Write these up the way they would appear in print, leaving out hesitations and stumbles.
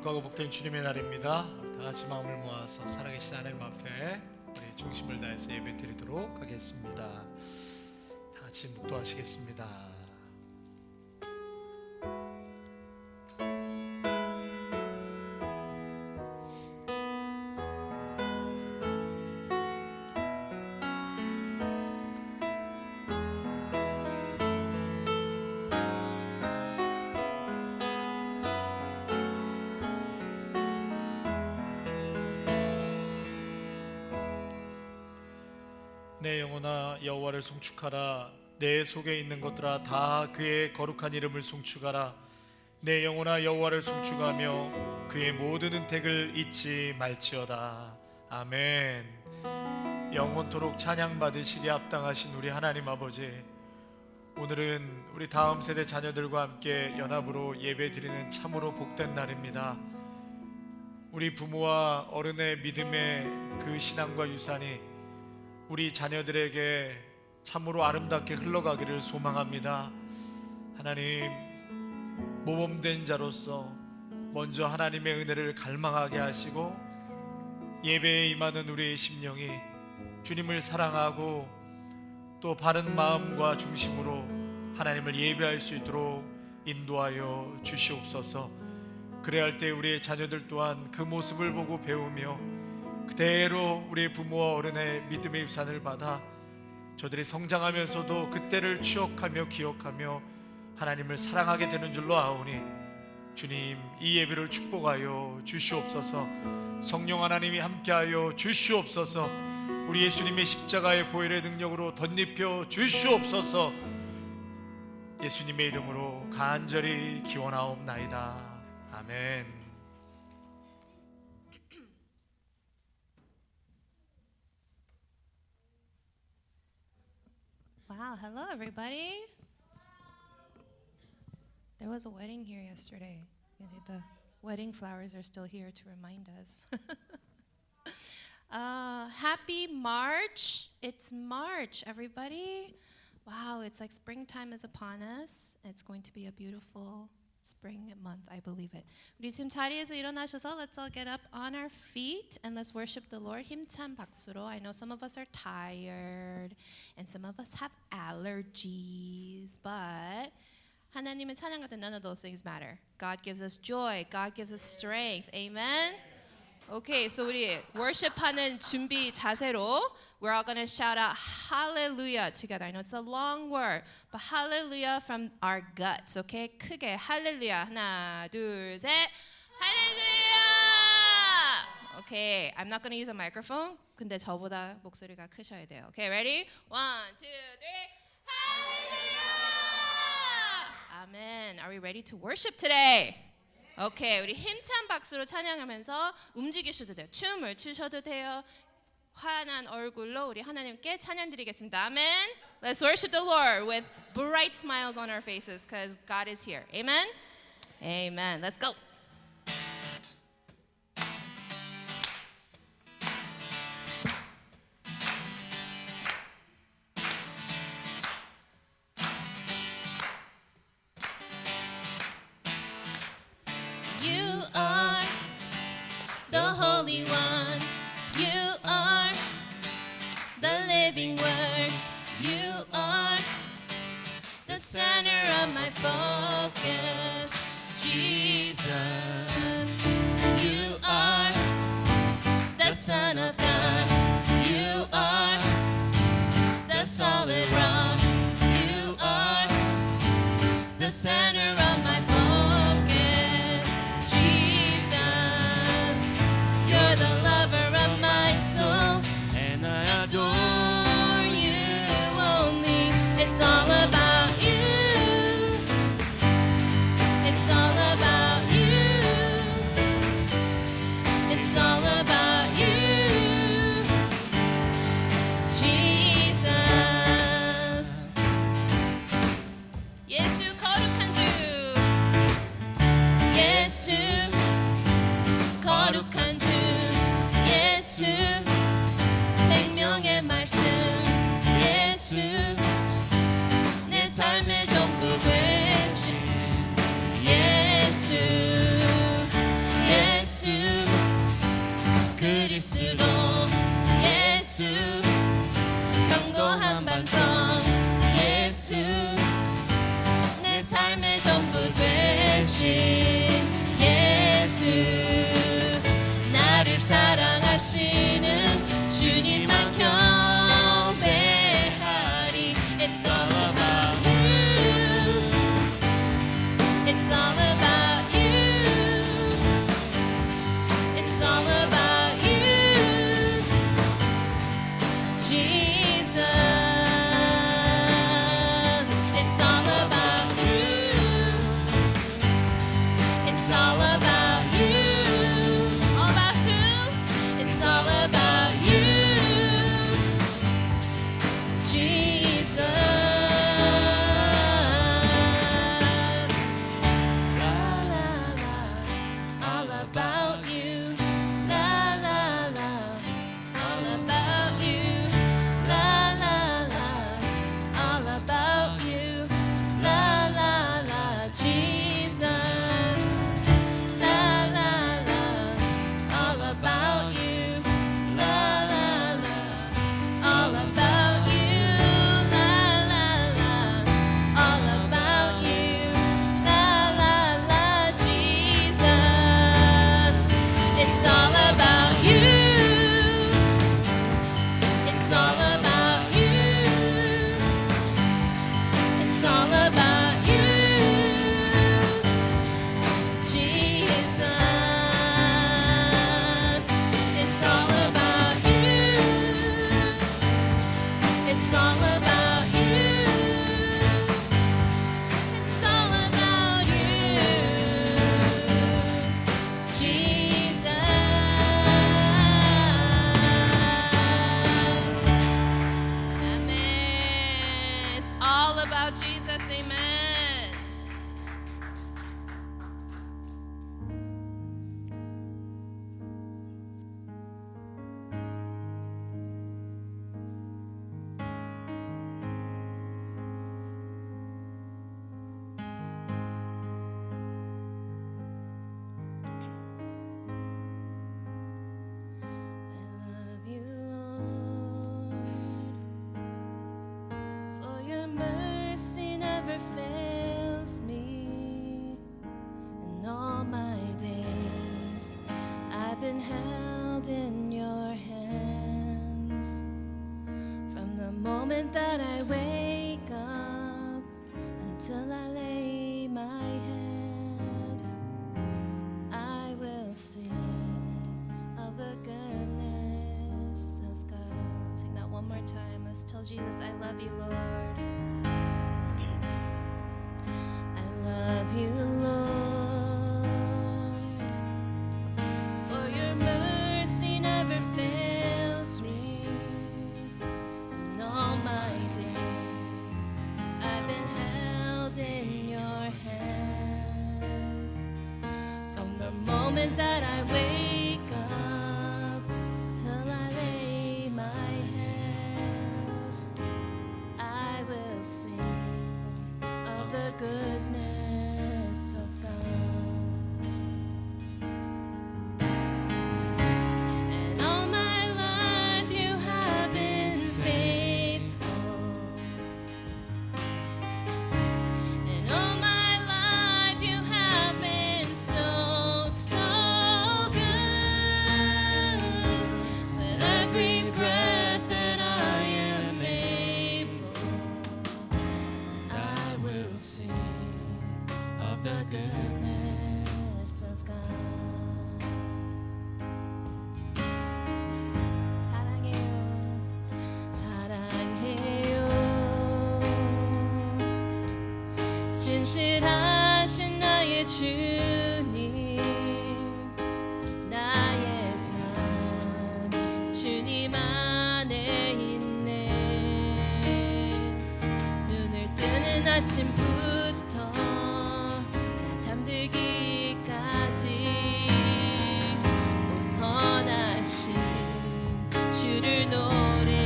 거룩하고 복된 주님의 날입니다. 다 같이 마음을 모아서 살아계신 하나님 앞에 우리 중심을 다해서 예배 드리도록 하겠습니다. 다 같이 묵도하시겠습니다. 내 영혼아 여호와를 송축하라. 내 속에 있는 것들아 다 그의 거룩한 이름을 송축하라. 내 영혼아 여호와를 송축하며 그의 모든 은택을 잊지 말지어다. 아멘. 영원토록 찬양 받으시기에 합당하신 우리 하나님 아버지, 오늘은 우리 다음 세대 자녀들과 함께 연합으로 예배 드리는 참으로 복된 날입니다. 우리 부모와 어른의 믿음의 그 신앙과 유산이 우리 자녀들에게 참으로 아름답게 흘러가기를 소망합니다. 하나님, 모범된 자로서 먼저 하나님의 은혜를 갈망하게 하시고 예배에 임하는 우리의 심령이 주님을 사랑하고 또 바른 마음과 중심으로 하나님을 예배할 수 있도록 인도하여 주시옵소서. 그래야 할 때 우리의 자녀들 또한 그 모습을 보고 배우며 그대로 우리의 부모와 어른의 믿음의 유산을 받아 저들이 성장하면서도 그때를 추억하며 기억하며 하나님을 사랑하게 되는 줄로 아오니 주님, 이 예배를 축복하여 주시옵소서. 성령 하나님이 함께하여 주시옵소서. 우리 예수님의 십자가의 보혈의 능력으로 덧입혀 주시옵소서. 예수님의 이름으로 간절히 기원하옵나이다. 아멘. Wow, hello everybody. There was a wedding here yesterday. The wedding flowers are still here to remind us. Happy March. It's March, everybody. Wow, it's like springtime is upon us. It's going to be a beautiful spring month, I believe it. 우리 지금 자리에서 일어나셔서 let's all get up on our feet and let's worship the Lord. 힘찬 박수로. I know some of us are tired and some of us have allergies, but 하나님의 찬양 같은 none of those things matter. God gives us joy. God gives us strength. Amen. Okay, so 우리 worship하는 준비 자세로 we're all going to shout out hallelujah together. I know it's a long word, but hallelujah from our guts, okay? 크게 hallelujah. 하나, 둘, 셋. hallelujah. Okay, I'm not going to use a microphone. 근데 저보다 목소리가 크셔야 돼요. Okay, ready? 1, 2, 3. hallelujah. Amen. Are we ready to worship today? 오케이, 우리 힘찬 박수로 찬양하면서 움직이셔도 돼요. 춤을 추셔도 돼요. 환한 얼굴로 우리 하나님께 찬양 드리겠습니다. 아멘. Let's worship the Lord with bright smiles on our faces because God is here. Amen. Amen. Let's go. You are the Holy One. You are the living Word. You are the center of my focus, Jesus. You are the Son of God. You are the solid rock. You are the center of my focus, Jesus. You're the lover of my soul, and I adore you only. It's all about you. It's all about you. It's all about you, Jesus. 예수 거룩한 주. 예수 거룩한 주. 예수 생명의 말씀. 예수 내 삶의 전부 되신 예수. about Jesus. Amen. Fails me in all my days. I've been held in your hands from the moment that I wake up until I lay my head. I will sing of the goodness of God. Sing that one more time. Let's tell Jesus, I love you, Lord. Love you, Lord, for your mercy never fails me. In all my days, I've been held in your hands from the moment that I wake up till I lay my head. I will sing of the goodness of God. And all my life you have been faithful. And all my life you have been so, so good. With every breath that I am able, I will sing of the goodness of God. 사랑해요, 사랑해요. 신실하신 나의 주님, 나의 삶 주님 안에 있네. 눈을 뜨는 아침부터 잠들기까지 선하신 주를 노래하리.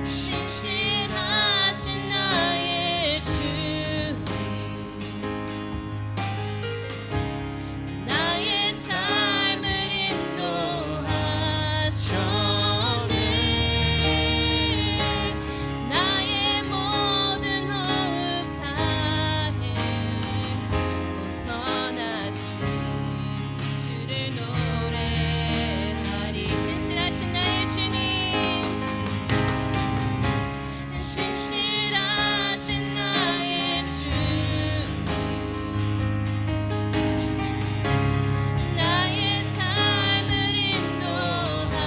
신실하신 나의 주님, 나의 삶을 인도하셨네. 나의 모든 호흡 다해 선하신 주를 노래하리. 신실하신 나의 주님, 신실하신 나의 주님, 나의 삶을 인도하셨네.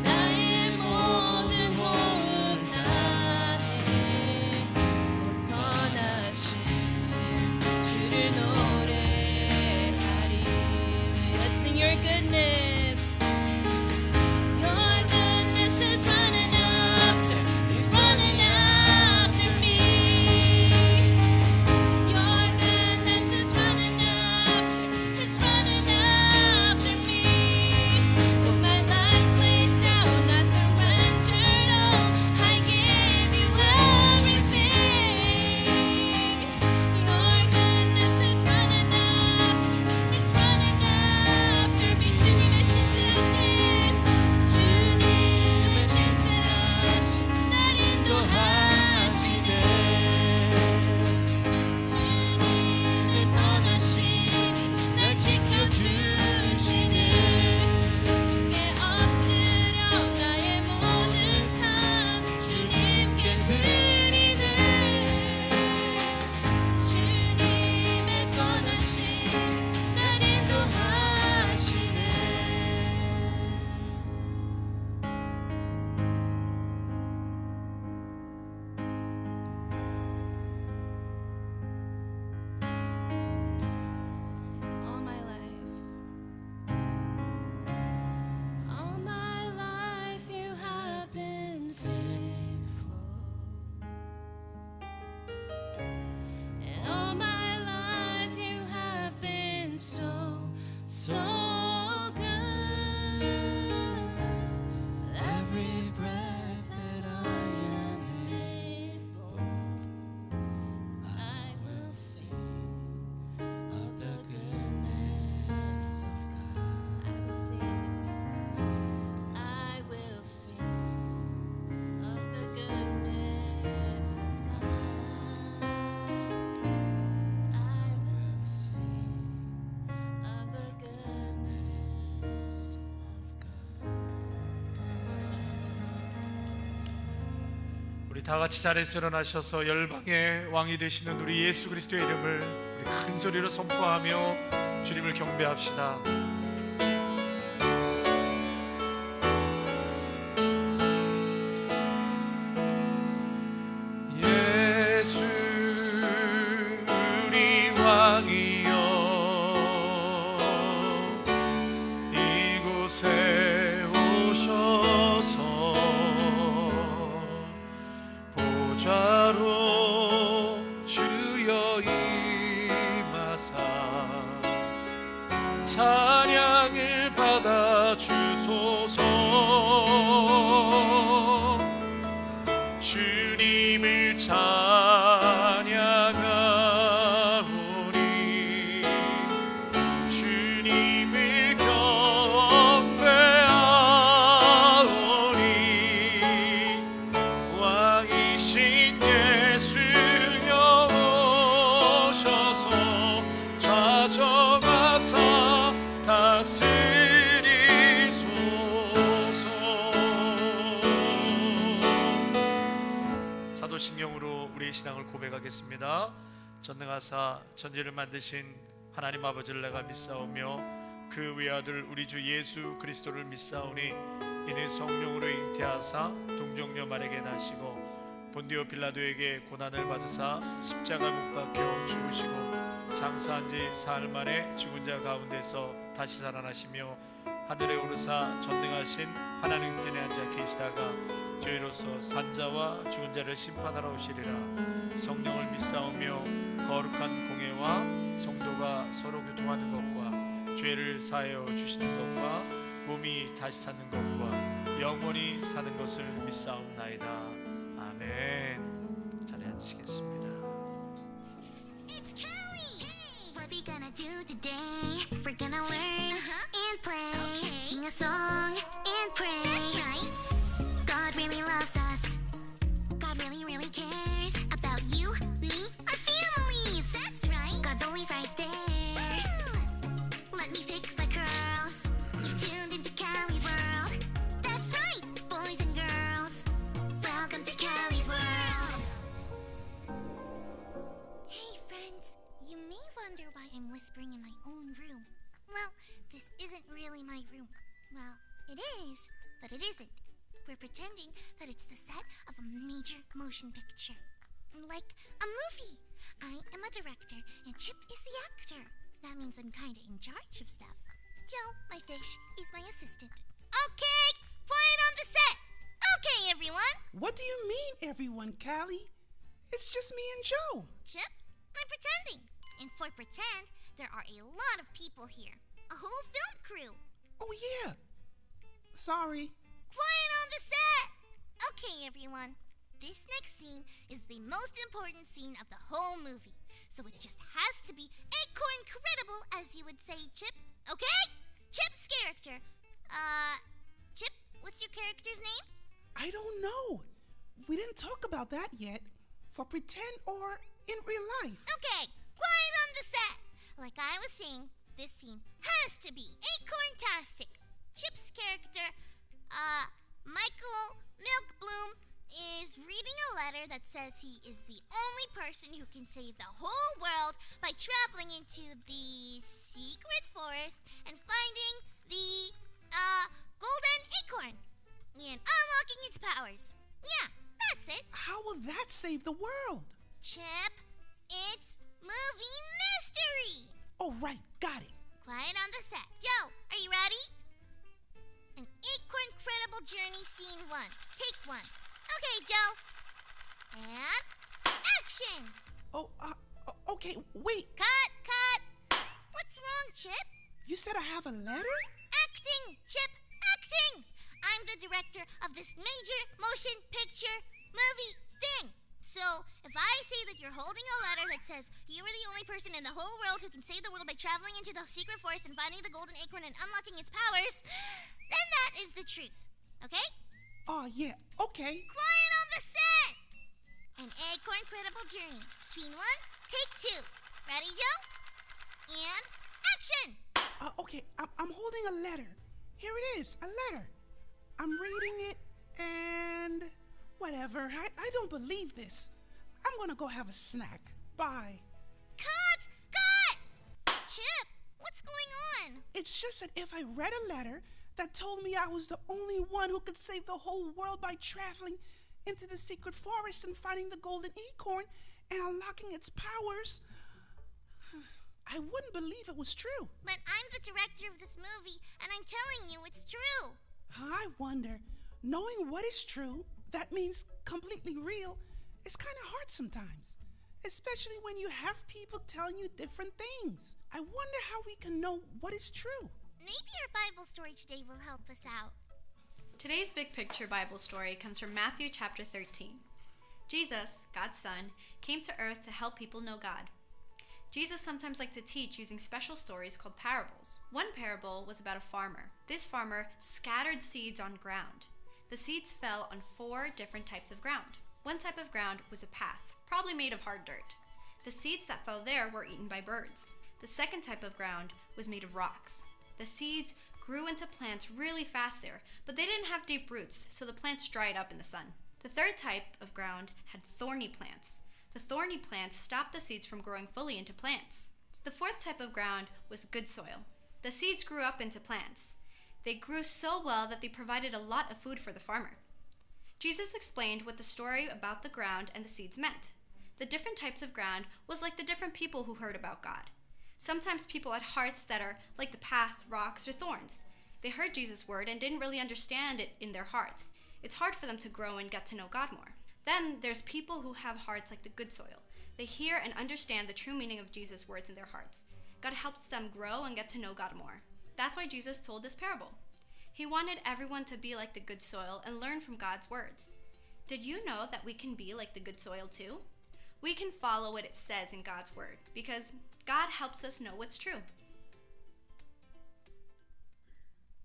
나의 모든 호흡 다해 선하신 주를 노래하리. Let's sing your goodness. Your goodness is running after, it's running after me. Your goodness is running after, it's running after me. With my life laid down, I surrendered all. I give you everything. Your goodness is running after, it's running after me. 주님의 우리 다 같이 자리에서 일어나셔서 열방의 왕이 되시는 우리 예수 그리스도의 이름을 우리 큰 소리로 선포하며 주님을 경배합시다. 예수 우리 왕이여 이곳에 오셔서 보좌로 주여 임하사 찬양을 받아 주소서. 주님을 찬양하오니 주님을 경배하오니 왕이신 예수여 오셔서 좌정하사 다스리소서. 사도신경으로 우리의 신앙을 고백하겠습니다. 전능하사 천지를 만드신 하나님 아버지를 내가 믿사오며 그 외아들 우리 주 예수 그리스도를 믿사오니 이는 성령으로 잉태하사 동정녀 마리아에게 나시고 본디오 빌라도에게 고난을 받으사 십자가 못 박혀 죽으시고 장사한 지 사흘 만에 죽은 자 가운데서 다시 살아나시며 하늘에 오르사 전능하신 하나님께에 앉아 계시다가 죄로서 산자와 죽은 자를 심판하러 오시리라. 성령을 믿사오며 거룩한 공예와 성도가 서로 교통하는 것과 죄를 사하여 주시는 것과 몸이 다시 사는 것과 영원히 사는 것을 믿사옵나이다. 아멘. 자리에 앉으시겠습니다. It's Kelly! Hey! What we gonna do today? We're gonna learn and play. Sing a song and pray. That's right. God really loves us. God really, really cares about you, me, our families. That's right. God's always right there. Let me fix my curls. You've tuned into Callie's world. That's right, boys and girls. Welcome to Callie's world. Hey friends, you may wonder why I'm whispering in my own room. Well, this isn't really my room. Well, it is, but it isn't. We're pretending that it's the set of a major motion picture. Like a movie. I am a director and Chip is the actor. That means I'm kinda in charge of stuff. Joe, my fish, is my assistant. Okay, quiet on the set! Okay, everyone! What do you mean, everyone, Callie? It's just me and Joe. Chip, I'm pretending. And for pretend, there are a lot of people here. A whole film crew. Oh, yeah. Sorry. Quiet on the set! Okay, everyone. This next scene is the most important scene of the whole movie. So it just has to be incredible, as you would say, Chip. Okay? Chip's character. Chip, what's your character's name? I don't know. We didn't talk about that yet. For pretend or in real life. Okay, quiet on the set. Like I was saying, this scene has to be acorntastic. Chip's character, Michael Milkbloom, is reading a letter that says he is the only person who can save the whole world by traveling into the secret forest and finding the, golden acorn and unlocking its powers. Yeah, that's it. How will that save the world? Chip, it's movie mystery. Oh, right. Got it. Quiet on the set. Joe, are you ready? An incredible journey scene 1. Take 1. Okay, Joe. And action. Oh, okay. Wait. Cut. What's wrong, Chip? You said I have a letter? Acting, Chip, acting. I'm the director of this major motion picture movie thing. So, if I say that you're holding a letter that says you are the only person in the whole world who can save the world by traveling into the secret forest and finding the golden acorn and unlocking its powers, then that is the truth. Okay? Oh, yeah. Okay. Quiet on the set! An incredible journey. Scene 1, take 2. Ready, Joe? And action! Okay. I'm holding a letter. Here it is. A letter. I'm reading it and... Whatever. I don't believe this. I'm gonna go have a snack. Bye. Cut! Cut! Chip, what's going on? It's just that if I read a letter that told me I was the only one who could save the whole world by traveling into the secret forest and finding the golden acorn and unlocking its powers, I wouldn't believe it was true. But I'm the director of this movie, and I'm telling you it's true. I wonder, knowing what is true, that means completely real, is kind of hard sometimes. Especially when you have people telling you different things. I wonder how we can know what is true. Maybe our Bible story today will help us out. Today's Big Picture Bible story comes from Matthew chapter 13. Jesus, God's Son, came to earth to help people know God. Jesus sometimes liked to teach using special stories called parables. One parable was about a farmer. This farmer scattered seeds on ground. The seeds fell on 4 different types of ground. One type of ground was a path, probably made of hard dirt. The seeds that fell there were eaten by birds. The second type of ground was made of rocks. The seeds grew into plants really fast there, but they didn't have deep roots, so the plants dried up in the sun. The third type of ground had thorny plants. The thorny plants stopped the seeds from growing fully into plants. The fourth type of ground was good soil. The seeds grew up into plants. They grew so well that they provided a lot of food for the farmer. Jesus explained what the story about the ground and the seeds meant. The different types of ground was like the different people who heard about God. Sometimes people had hearts that are like the path, rocks, or thorns. They heard Jesus' word and didn't really understand it in their hearts. It's hard for them to grow and get to know God more. Then there's people who have hearts like the good soil. They hear and understand the true meaning of Jesus' words in their hearts. God helps them grow and get to know God more. That's why Jesus told this parable. He wanted everyone to be like the good soil and learn from God's words. Did you know that we can be like the good soil too? We can follow what it says in God's word because God helps us know what's true.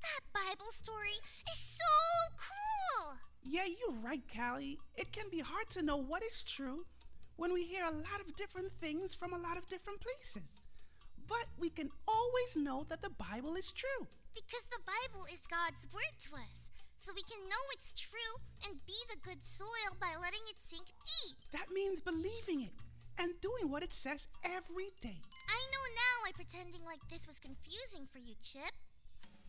That Bible story is so cool! Yeah, you're right, Callie. It can be hard to know what is true when we hear a lot of different things from a lot of different places. But we can always know that the Bible is true. Because the Bible is God's word to us, so we can know it's true and be the good soil by letting it sink deep. That means believing it and doing what it says every day. I know now why pretending like this was confusing for you, Chip.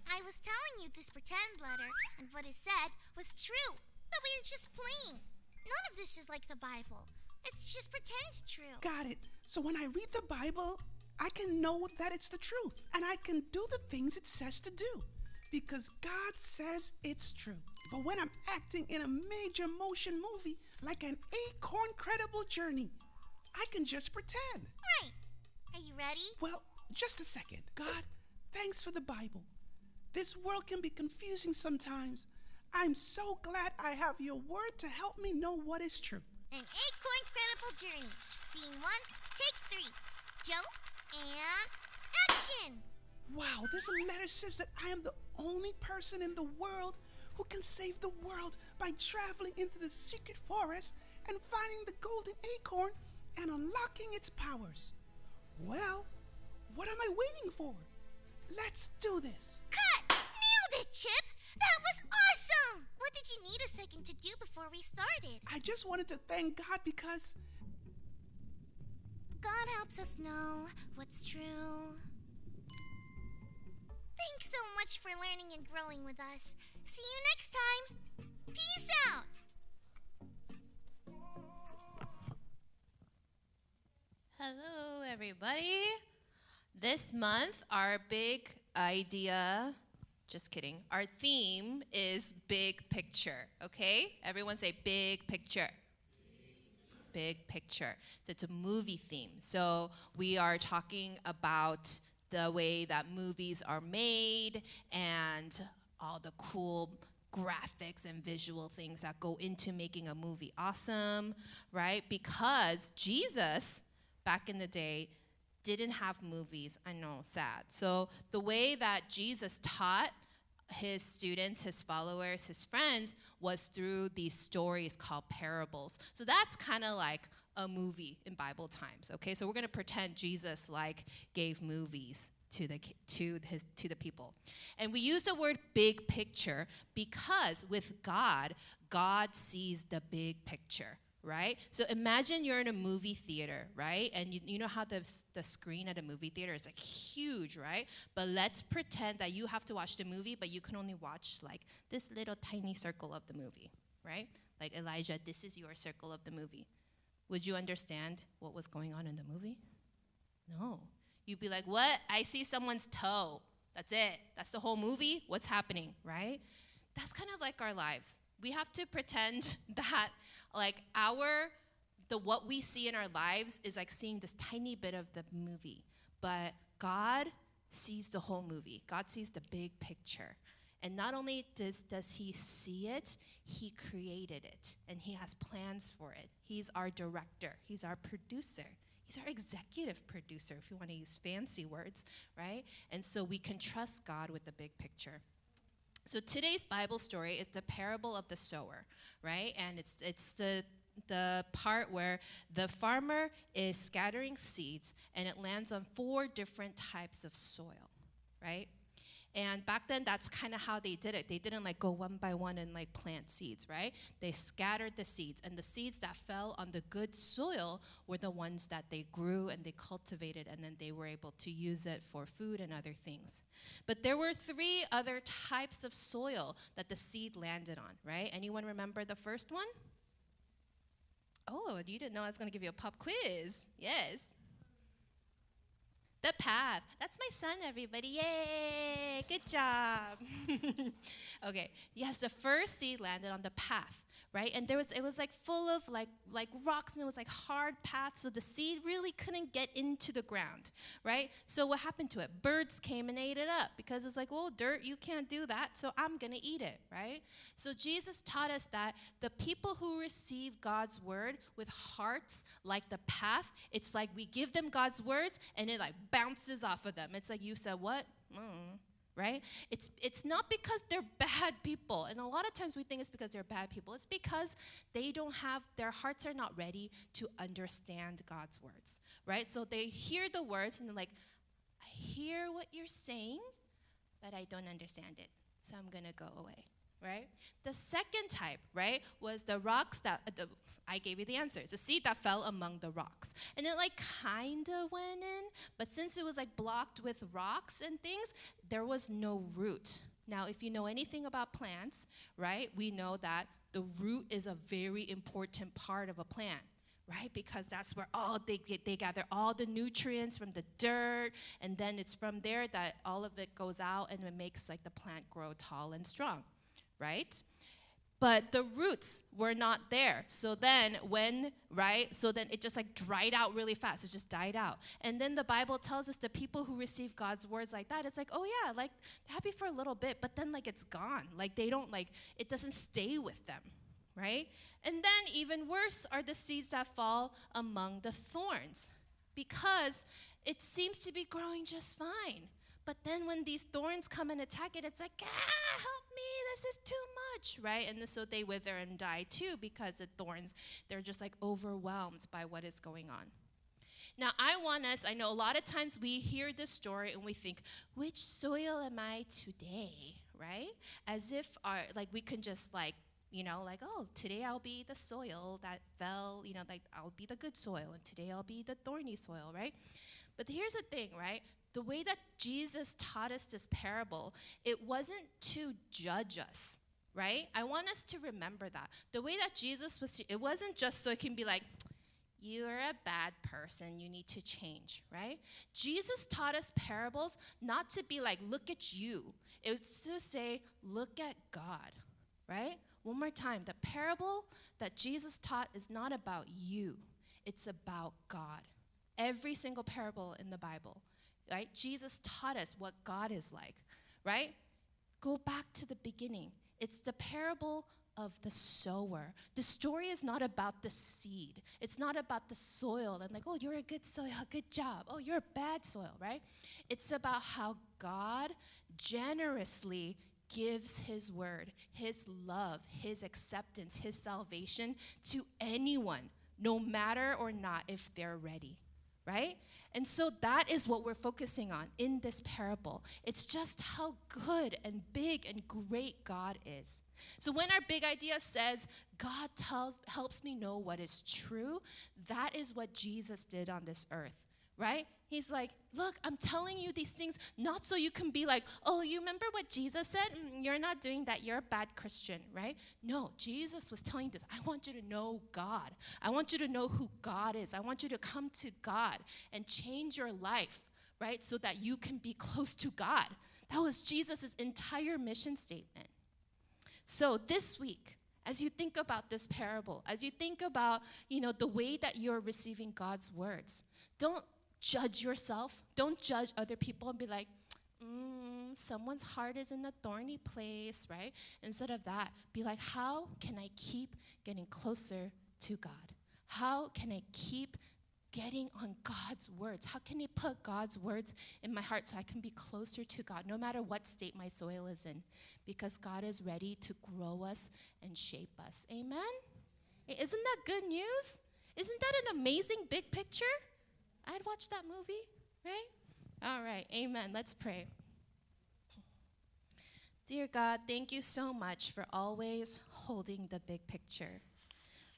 I was telling you this pretend letter and what it said was true, but we were just playing. None of this is like the Bible. It's just pretend true. Got it. So when I read the Bible, I can know that it's the truth, and I can do the things it says to do, because God says it's true. But when I'm acting in a major motion movie, like an Acorn Credible Journey, I can just pretend. Right. Are you ready? Well, just a second. God, thanks for the Bible. This world can be confusing sometimes. I'm so glad I have your word to help me know what is true. An Acorn Credible Journey. Scene 1, take 3. Joke and action! Wow, this letter says that I am the only person in the world who can save the world by traveling into the secret forest and finding the golden acorn and unlocking its powers. Well, what am I waiting for? Let's do this. Cut! Nailed it, Chip! That was awesome! What did you need a second to do before we started? I just wanted to thank God because God helps us know what's true. Thanks so much for learning and growing with us. See you next time. Peace out. Hello, everybody. This month, our big idea, just kidding, our theme is big picture, okay? Everyone say big picture. Big picture. So it's a movie theme. So we are talking about the way that movies are made and all the cool graphics and visual things that go into making a movie awesome, right? Because Jesus, back in the day, didn't have movies. I know, sad. So the way that Jesus taught his students, his followers, his friends was through these stories called parables. So that's kind of like a movie in Bible times, okay? So we're going to pretend Jesus like gave movies to the people. And we use the word big picture because with God, God sees the big picture, right? So imagine you're in a movie theater, right? And you know how the screen at a movie theater is like huge, right? But let's pretend that you have to watch the movie, but you can only watch like this little tiny circle of the movie, right? Like Elijah, this is your circle of the movie. Would you understand what was going on in the movie? No. You'd be like, what? I see someone's toe. That's it. That's the whole movie? What's happening, right? That's kind of like our lives. We have to pretend that like what we see in our lives is like seeing this tiny bit of the movie. But God sees the whole movie. God sees the big picture. And not only does he see it, he created it. And he has plans for it. He's our director. He's our producer. He's our executive producer, if you want to use fancy words, right? And so we can trust God with the big picture. So today's Bible story is the parable of the sower, right? And it's the part where the farmer is scattering seeds, and it lands on 4 different types of soil, right? And back then, that's kind of how they did it. They didn't like go one by one and like plant seeds, right? They scattered the seeds, and the seeds that fell on the good soil were the ones that they grew and they cultivated, and then they were able to use it for food and other things. But there were 3 other types of soil that the seed landed on, right? Anyone remember the first one? Oh, you didn't know I was going to give you a pop quiz. Yes. The path. That's my son, everybody. Yay! Good job. Okay. Yes, the first seed landed on the path, right? And it was like full of like rocks, and it was like hard path, so the seed really couldn't get into the ground, right? So what happened to it? Birds came and ate it up because it's like, well, dirt, you can't do that, so I'm going to eat it, right? So Jesus taught us that the people who receive God's word with hearts like the path, it's like we give them God's words and it like bounces off of them. It's like, you said what? Right? It's not because they're bad people. And a lot of times we think it's because they're bad people. It's because their hearts are not ready to understand God's words, right? So they hear the words and they're like, I hear what you're saying, but I don't understand it. So I'm going to go away, right? The second type, right, was the rocks I gave you the answers. The seed that fell among the rocks. And it like kind of went in, but since it was like blocked with rocks and things, there was no root. Now, if you know anything about plants, right, we know that the root is a very important part of a plant, right? Because that's where they gather all the nutrients from the dirt, and then it's from there that all of it goes out and it makes like the plant grow tall and strong, right? But the roots were not there. So then it just like dried out really fast. It just died out. And then the Bible tells us the people who receive God's words like that, it's like, oh yeah, like they're happy for a little bit, but then like it's gone. Like it doesn't stay with them, right? And then even worse are the seeds that fall among the thorns, because it seems to be growing just fine. But then when these thorns come and attack it, it's like, help me, this is too much, right? And so they wither and die too, because the thorns, they're just like overwhelmed by what is going on. Now, I know a lot of times we hear this story and we think, which soil am I today, right? As if we can just oh, today I'll be the soil that fell, I'll be the good soil, and today I'll be the thorny soil, right? But here's the thing, right? The way that Jesus taught us this parable, it wasn't to judge us, right? I want us to remember that. The way that Jesus it wasn't just so it can be like, you're a bad person, you need to change, right? Jesus taught us parables not to be like, look at you. It's to say, look at God, right? One more time, the parable that Jesus taught is not about you. It's about God. Every single parable in the Bible, right? Jesus taught us what God is like, right? Go back to the beginning. It's the parable of the sower. The story is not about the seed. It's not about the soil and like, oh, you're a good soil, good job. Oh, you're a bad soil, right? It's about how God generously gives his word, his love, his acceptance, his salvation to anyone, no matter or not if they're ready. right? And so that is what we're focusing on in this parable. It's just how good and big and great God is. So when our big idea says, God helps me know what is true, that is what Jesus did on this earth, right? He's like, look, I'm telling you these things not so you can be like, oh, you remember what Jesus said? You're not doing that. You're a bad Christian, right? No, Jesus was telling this. I want you to know God. I want you to know who God is. I want you to come to God and change your life, right? So that you can be close to God. That was Jesus' entire mission statement. So this week, as you think about this parable, as you think about, the way that you're receiving God's words, don't judge yourself. Don't judge other people and be like, someone's heart is in a thorny place, right? Instead of that, be like, how can I keep getting closer to God? How can I keep getting on God's words? How can I put God's words in my heart so I can be closer to God, no matter what state my soil is in? Because God is ready to grow us and shape us. Amen? Isn't that good news? Isn't that an amazing big picture? I'd watch that movie, right? All right, amen. Let's pray. Dear God, thank you so much for always holding the big picture.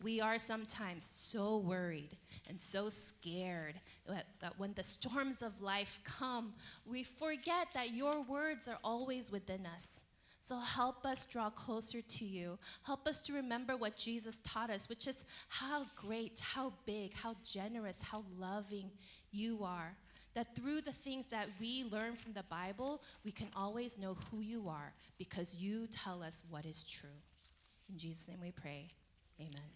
We are sometimes so worried and so scared that when the storms of life come, we forget that your words are always within us. So help us draw closer to you. Help us to remember what Jesus taught us, which is how great, how big, how generous, how loving you are. That through the things that we learn from the Bible, we can always know who you are because you tell us what is true. In Jesus' name we pray. Amen.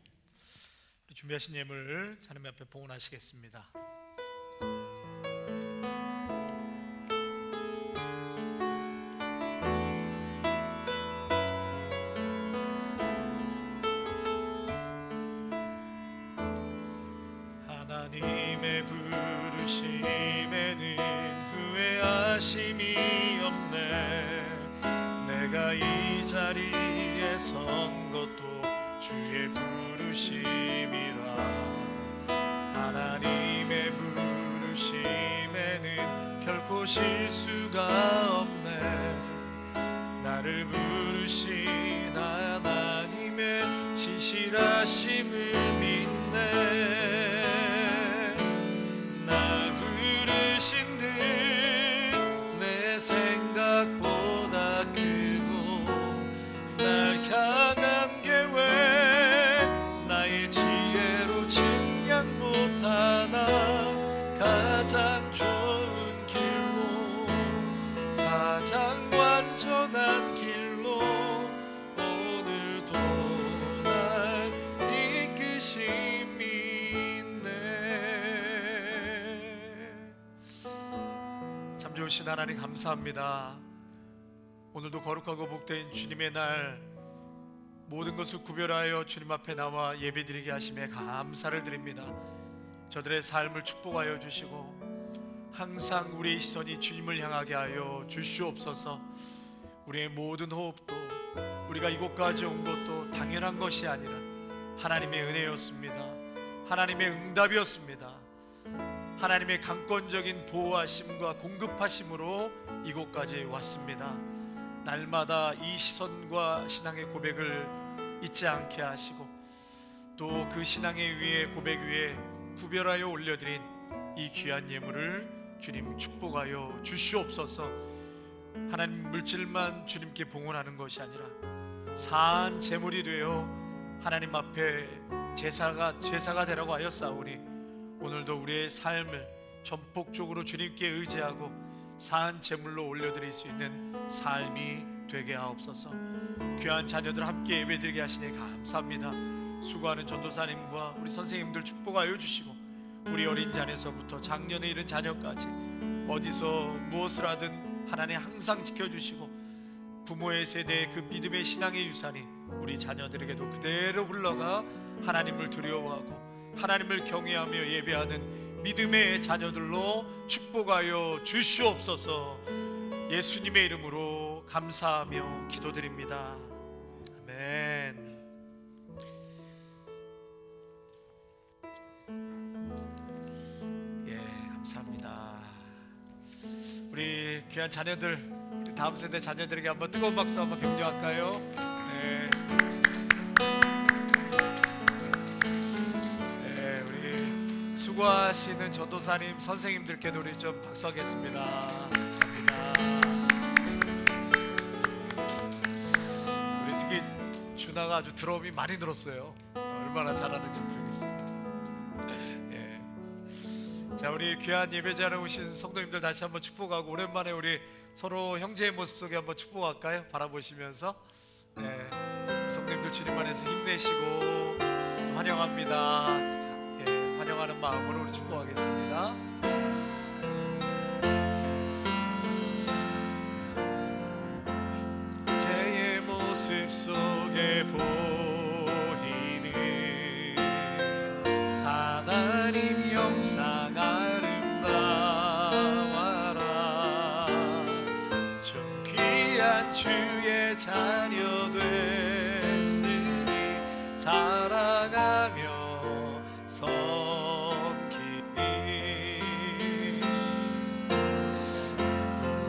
준비하신 예물 하나님 앞에 봉헌하시겠습니다. 하나님의 부르심에는 후회하심이 없네. 내가 이 자리에 선 것도 주의 부르심이라. 하나님의 부르심에는 결코 실수가 없네. 나를 부르신 하나님의 신실하심을 믿네. 날 부르신 듯 내 생각보다 크고 날 향한 계획 나의 지혜로 측량 못하나 가장 좋은 길로 가장 완전한 길로 오늘도 날 이끄심이 있네. 참 좋으신 하나님 감사합니다. 오늘도 거룩하고 복된 주님의 날 모든 것을 구별하여 주님 앞에 나와 예배드리게 하심에 감사를 드립니다. 저들의 삶을 축복하여 주시고 항상 우리의 시선이 주님을 향하게 하여 주시옵소서. 우리의 모든 호흡도 우리가 이곳까지 온 것도 당연한 것이 아니라 하나님의 은혜였습니다. 하나님의 응답이었습니다. 하나님의 강권적인 보호하심과 공급하심으로 이곳까지 왔습니다. 날마다 이 시선과 신앙의 고백을 잊지 않게 하시고 또 그 신앙의 위에 고백 위에 구별하여 올려드린 이 귀한 예물을 주님 축복하여 주시옵소서. 하나님 물질만 주님께 봉헌하는 것이 아니라 사한 제물이 되어 하나님 앞에 제사가 되라고 하였사오니 오늘도 우리의 삶을 전폭적으로 주님께 의지하고 사한 제물로 올려드릴 수 있는 삶이 되게 하옵소서. 귀한 자녀들 함께 예배드리게 하시니 감사합니다. 수고하는 전도사님과 우리 선생님들 축복하여 주시고 우리 어린 자녀서부터 작년에 이른 자녀까지 어디서 무엇을 하든 하나님 항상 지켜주시고 부모의 세대의 그 믿음의 신앙의 유산이 우리 자녀들에게도 그대로 흘러가 하나님을 두려워하고 하나님을 경외하며 예배하는 믿음의 자녀들로 축복하여 주시옵소서. 예수님의 이름으로 감사하며 기도드립니다. 아멘. 예, 귀한 자녀들, 우리 다음 세대 자녀들에게 한번 뜨거운 박수 한번 격려할까요? 네. 네, 우리 수고하시는 전도사님, 선생님들께도 우리 좀 박수하겠습니다. 감사합니다. 우리 특히 준하가 아주 드럼이 많이 늘었어요. 얼마나 잘하는지 모르겠습니다. 예. 자, 우리 귀한 예배자로 오신 성도님들 다시 한번 축복하고, 오랜만에 우리 서로 형제의 모습 속에 한번 축복할까요? 바라보시면서. 네. 성도님들 주님 안에서 힘내시고 또 환영합니다. 예, 환영하는 마음으로 우리 축복하겠습니다. 죄의 모습 속에 보이는 하나님 영상 아름다워라. 좀 귀한 주의 자녀 됐으니 사랑하며 섬기니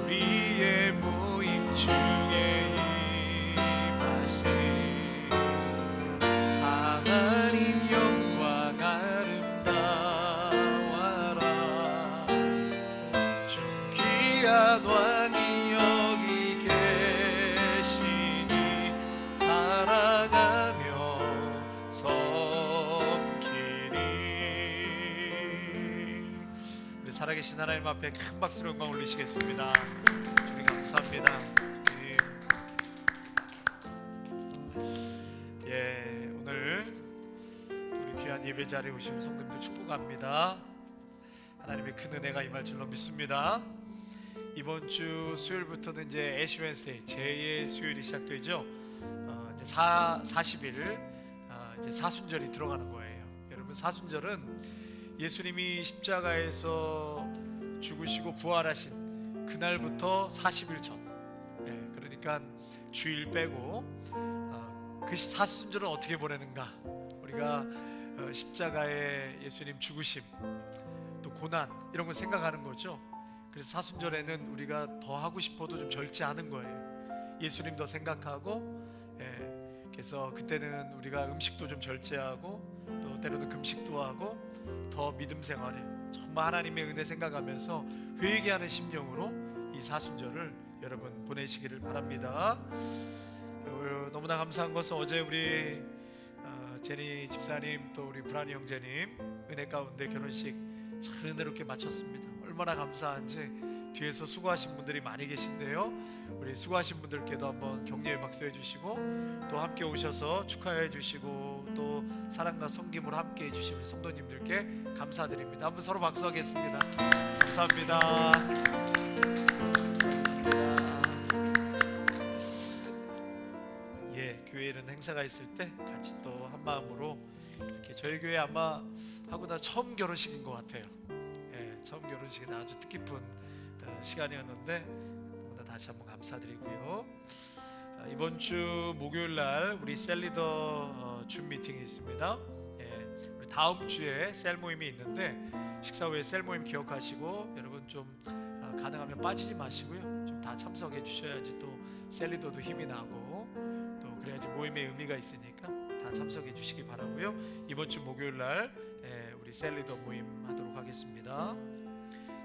우리의 모임 중에 임하신 하나님 영광 아름다워라. 좀 귀한 왕이 여기 계시니 사랑하며 섬기니. 우리 살아계신 하나님 앞에 큰 박수로 영광 올리시겠습니다. 주님 감사합니다. 주님. 예, 오늘 우리 귀한 예배 자리에 오신 성도님들 축복합니다. 하나님의 큰 은혜가 임할 줄로 믿습니다. 이번 주 수요일부터는 이제 애쉬 웬스데이 제2의 수요일이 시작되죠. 이제 40일 이제 사순절이 들어가는 거예요. 여러분, 사순절은 예수님이 십자가에서 죽으시고 부활하신 그날부터 40일 전. 그러니까 주일 빼고 그 사순절은 어떻게 보내는가? 우리가 십자가에 예수님 죽으심, 또 고난 이런 걸 생각하는 거죠. 그래서 사순절에는 우리가 더 하고 싶어도 좀 절제하는 거예요. 예수님 더 생각하고, 그래서 그때는 우리가 음식도 좀 절제하고, 또 때로는 금식도 하고, 더 믿음 생활에 정말 하나님의 은혜 생각하면서 회개하는 심령으로 이 사순절을 여러분 보내시기를 바랍니다. 너무나 감사한 것은 어제 우리 제니 집사님, 또 우리 브라니 형제님 은혜 가운데 결혼식 잘 은혜롭게 마쳤습니다. 얼마나 감사한지. 뒤에서 수고하신 분들이 많이 계신데요, 우리 수고하신 분들께도 한번 격려의 박수 해주시고, 또 함께 오셔서 축하해 주시고, 또 사랑과 섬김으로 함께 해주신 우리 성도님들께 감사드립니다. 한번 서로 박수하겠습니다. 감사합니다. 예, 교회에 이런 행사가 있을 때 같이 또 한 마음으로 이렇게, 저희 교회 아마 하고 나 처음 결혼식인 것 같아요. 처음 결혼식은 아주 뜻깊은 시간이었는데 다시 한번 감사드리고요. 이번 주 목요일 날 우리 셀리더 줌 미팅이 있습니다. 우리 다음 주에 셀 모임이 있는데, 식사 후에 셀 모임 기억하시고 여러분 좀 가능하면 빠지지 마시고요. 좀 다 참석해 주셔야지 또 셀리더도 힘이 나고, 또 그래야지 모임의 의미가 있으니까 다 참석해 주시기 바라고요. 이번 주 목요일 날 우리 셀리더 모임 하도록 하겠습니다.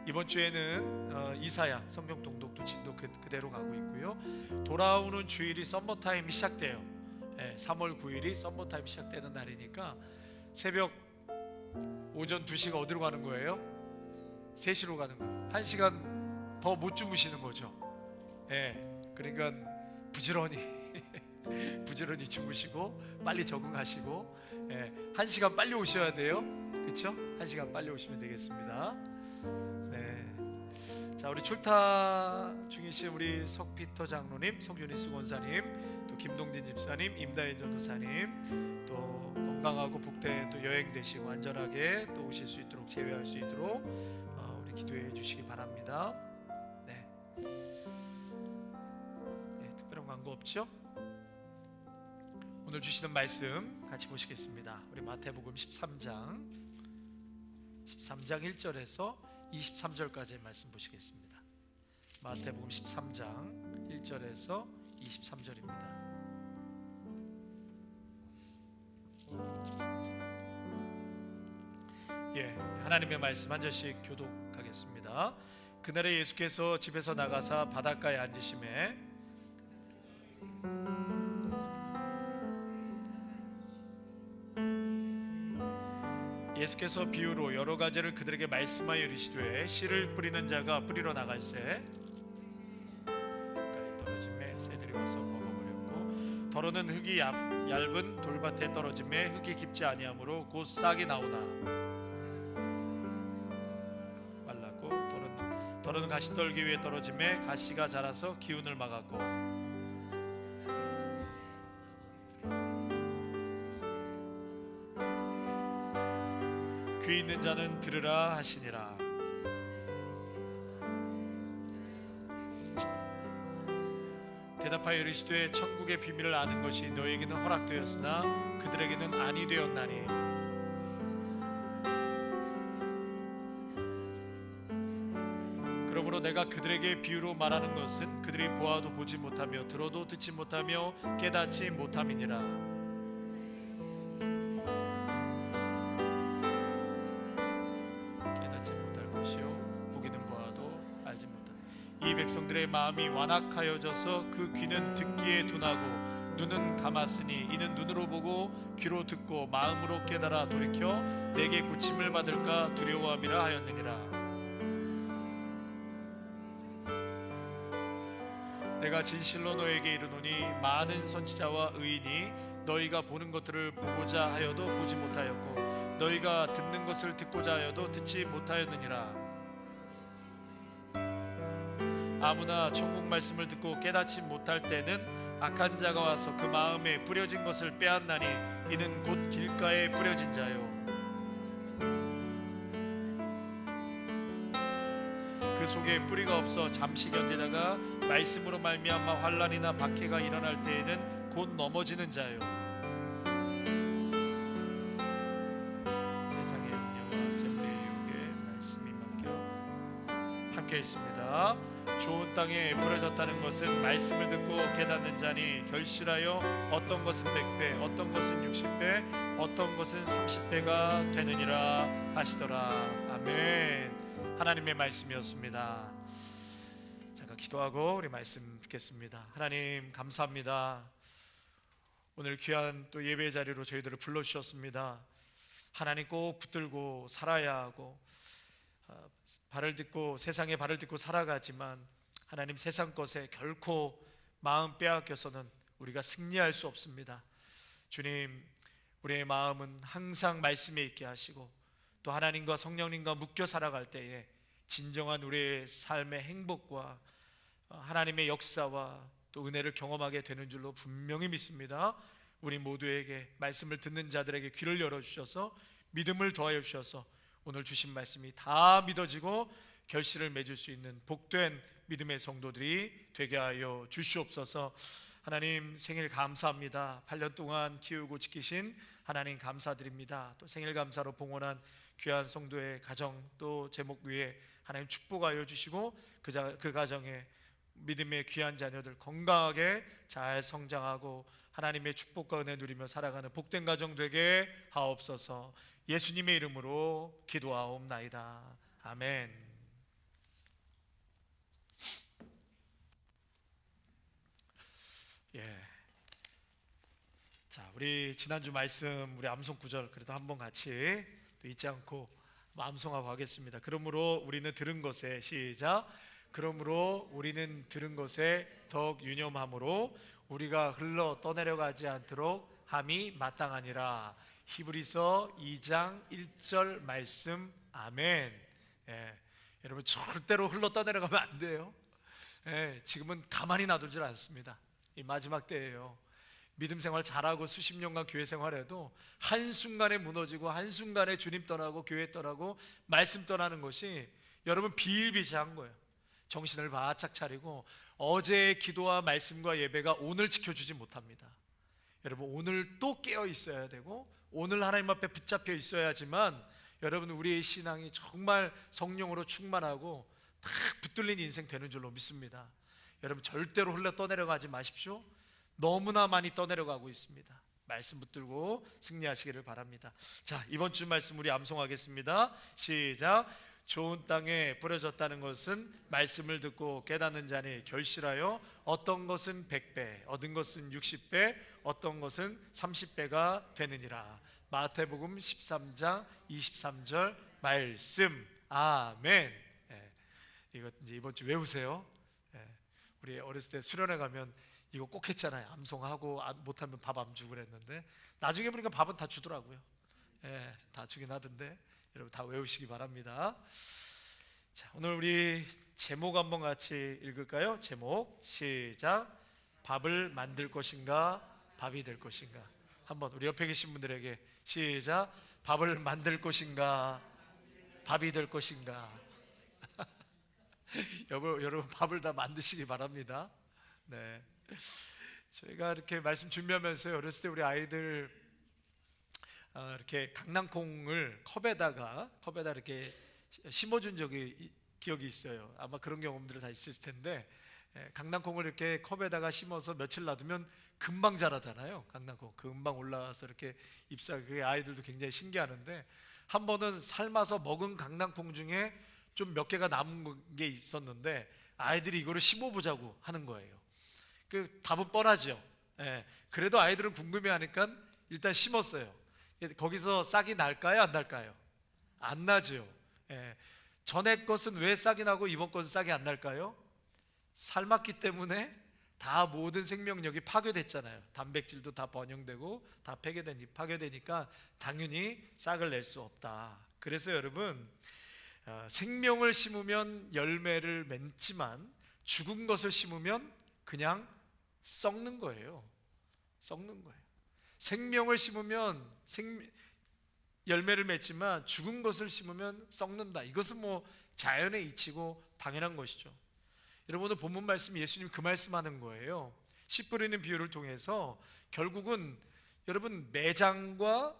이번 주에는 이사야 성경 동독도 진도 그대로 가고 있고요. 돌아오는 주일이 썸머타임이 시작돼요. 3월 9일이 썸머타임 시작되는 날이니까 새벽 오전 2시가 어디로 가는 거예요? 3시로 가는 거예요. 1시간 더 못 주무시는 거죠. 그러니까 부지런히 주무시고 빨리 적응하시고 1시간 빨리 오셔야 돼요. 그렇죠? 1시간 빨리 오시면 되겠습니다. 자, 우리 출타 중이신 우리 석피터 장로님, 석유니스 권사님, 또 김동진 집사님, 임다인 전도사님, 또 건강하고 복된 또 여행 되시고 안전하게 또 오실 수 있도록, 제외할 수 있도록 우리 기도해 주시기 바랍니다. 특별한 광고 없죠? 오늘 주시는 말씀 같이 보시겠습니다. 우리 마태복음 13장 1절에서 23절까지의 말씀 보시겠습니다. 마태복음 13장 1절에서 23절입니다. 하나님의 말씀 한 절씩 교독하겠습니다. 그날에 예수께서 집에서 나가사 바닷가에 앉으심에 예수께서 비유로 여러 가지를 그들에게 말씀하여 이르시되 씨를 뿌리는 자가 뿌리러 나갈새 가까이 떨어짐에 새들이 와서 먹어버렸고 더러는 흙이 얇은 돌밭에 떨어짐에 흙이 깊지 아니하므로 곧 싹이 나오나 말랐고 더러는 가시떨기 위에 떨어짐에 가시가 자라서 기운을 막았고 귀 있는 자는 들으라 하시니라. 대답하여 이르시되 천국의 비밀을 아는 것이 너에게는 허락되었으나 그들에게는 아니 되었나니 그러므로 내가 그들에게 비유로 말하는 것은 그들이 보아도 보지 못하며 들어도 듣지 못하며 깨닫지 못함이니라. 이 백성들의 마음이 완악하여져서 그 귀는 듣기에 둔하고 눈은 감았으니 이는 눈으로 보고 귀로 듣고 마음으로 깨달아 돌이켜 내게 고침을 받을까 두려워함이라 하였느니라. 내가 진실로 너에게 이르노니 많은 선지자와 의인이 너희가 보는 것들을 보고자 하여도 보지 못하였고 너희가 듣는 것을 듣고자 하여도 듣지 못하였느니라. 아무나 천국 말씀을 듣고 깨닫지 못할 때는 악한 자가 와서 그 마음에 뿌려진 것을 빼앗나니 이는 곧 길가에 뿌려진 자요 그 속에 뿌리가 없어 잠시 견디다가 말씀으로 말미암아 환난이나 박해가 일어날 때에는 곧 넘어지는 자요 세상의 영예와 재물의 유혹에 말씀이 맡겨 함께 있습니다. 좋은 땅에 뿌려졌다는 것은 말씀을 듣고 깨닫는 자니 결실하여 어떤 것은 100배 어떤 것은 60배 어떤 것은 30배가 되느니라 하시더라. 아멘. 하나님의 말씀이었습니다. 잠깐 기도하고 우리 말씀 듣겠습니다. 하나님 감사합니다. 오늘 귀한 또 예배 자리로 저희들을 불러주셨습니다. 하나님 꼭 붙들고 살아야 하고 발을 딛고 세상에 발을 딛고 살아가지만 하나님 세상 것에 결코 마음 빼앗겨서는 우리가 승리할 수 없습니다. 주님 우리의 마음은 항상 말씀에 있게 하시고 또 하나님과 성령님과 묶여 살아갈 때에 진정한 우리의 삶의 행복과 하나님의 역사와 또 은혜를 경험하게 되는 줄로 분명히 믿습니다. 우리 모두에게 말씀을 듣는 자들에게 귀를 열어주셔서 믿음을 더하여 주셔서 오늘 주신 말씀이 다 믿어지고 결실을 맺을 수 있는 복된 믿음의 성도들이 되게 하여 주시옵소서. 하나님 생일 감사합니다. 8년 동안 키우고 지키신 하나님 감사드립니다. 또 생일 감사로 봉헌한 귀한 성도의 가정 또 제목 위에 하나님 축복하여 주시고 그 가정에 믿음의 귀한 자녀들 건강하게 잘 성장하고 하나님의 축복과 은혜 누리며 살아가는 복된 가정 되게 하옵소서. 예수님의 이름으로 기도하옵나이다. 아멘. 자, 우리 지난주 말씀 우리 암송 구절 그래도 한번 같이 또 잊지 않고 암송하고 하겠습니다. 그러므로 우리는 들은 것에 시작. 그러므로 우리는 들은 것에 더욱 유념함으로 우리가 흘러 떠내려가지 않도록 함이 마땅하니라. 히브리서 2장 1절 말씀. 아멘. 여러분 절대로 흘러 떠내려가면 안 돼요. 지금은 가만히 놔두질 않습니다. 이 마지막 때예요. 믿음 생활 잘하고 수십 년간 교회 생활해도 한순간에 무너지고 한순간에 주님 떠나고 교회 떠나고 말씀 떠나는 것이 여러분 비일비재한 거예요. 정신을 바짝 차리고 어제의 기도와 말씀과 예배가 오늘 지켜주지 못합니다. 여러분 오늘 또 깨어 있어야 되고 오늘 하나님 앞에 붙잡혀 있어야지만 여러분 우리의 신앙이 정말 성령으로 충만하고 다 붙들린 인생 되는 줄로 믿습니다. 여러분 절대로 흘러 떠내려가지 마십시오. 너무나 많이 떠내려가고 있습니다. 말씀 붙들고 승리하시기를 바랍니다. 자, 이번 주 말씀 우리 암송하겠습니다. 시작. 좋은 땅에 뿌려졌다는 것은 말씀을 듣고 깨닫는 자니 결실하여 어떤 것은 100배, 얻은 것은 60배, 어떤 것은 30배가 되느니라. 마태복음 13장 23절 말씀. 아멘. 이거 이제 이번 주 외우세요. 우리 어렸을 때 수련회 가면 이거 꼭 했잖아요. 암송하고 못하면 밥 안 주고 그랬는데 나중에 보니까 밥은 다 주더라고요. 다 주긴 하던데 여러분 다 외우시기 바랍니다. 자, 오늘 우리 제목 한번 같이 읽을까요? 제목 시작. 밥을 만들 것인가 밥이 될 것인가. 한번 우리 옆에 계신 분들에게 시작. 밥을 만들 것인가 밥이 될 것인가. 여러분 밥을 다 만드시기 바랍니다. 네. 저희가 이렇게 말씀 준비하면서 어렸을 때 우리 아이들 이렇게 강낭콩을 컵에다가 이렇게 심어준 기억이 있어요. 아마 그런 경험들이 다 있을 텐데 강낭콩을 이렇게 컵에다가 심어서 며칠 놔두면 금방 자라잖아요. 강낭콩 금방 올라와서 이렇게 잎사귀, 아이들도 굉장히 신기하는데 한 번은 삶아서 먹은 강낭콩 중에 좀 몇 개가 남은 게 있었는데 아이들이 이거를 심어보자고 하는 거예요. 그 답은 뻔하죠. 그래도 아이들은 궁금해하니까 일단 심었어요. 거기서 싹이 날까요, 안 날까요? 안 나죠. 전에 것은 왜 싹이 나고 이번 것은 싹이 안 날까요? 삶았기 때문에 다 모든 생명력이 파괴됐잖아요. 단백질도 다 번영되고 다 파괴되니까 당연히 싹을 낼 수 없다. 그래서 여러분 생명을 심으면 열매를 맺지만 죽은 것을 심으면 그냥 썩는 거예요. 썩는 거예요. 생명을 심으면 열매를 맺지만 죽은 것을 심으면 썩는다. 이것은 뭐 자연의 이치고 당연한 것이죠. 여러분 오늘 본문 말씀 예수님 그 말씀하는 거예요. 씨 뿌리는 비유를 통해서 결국은 여러분 매장과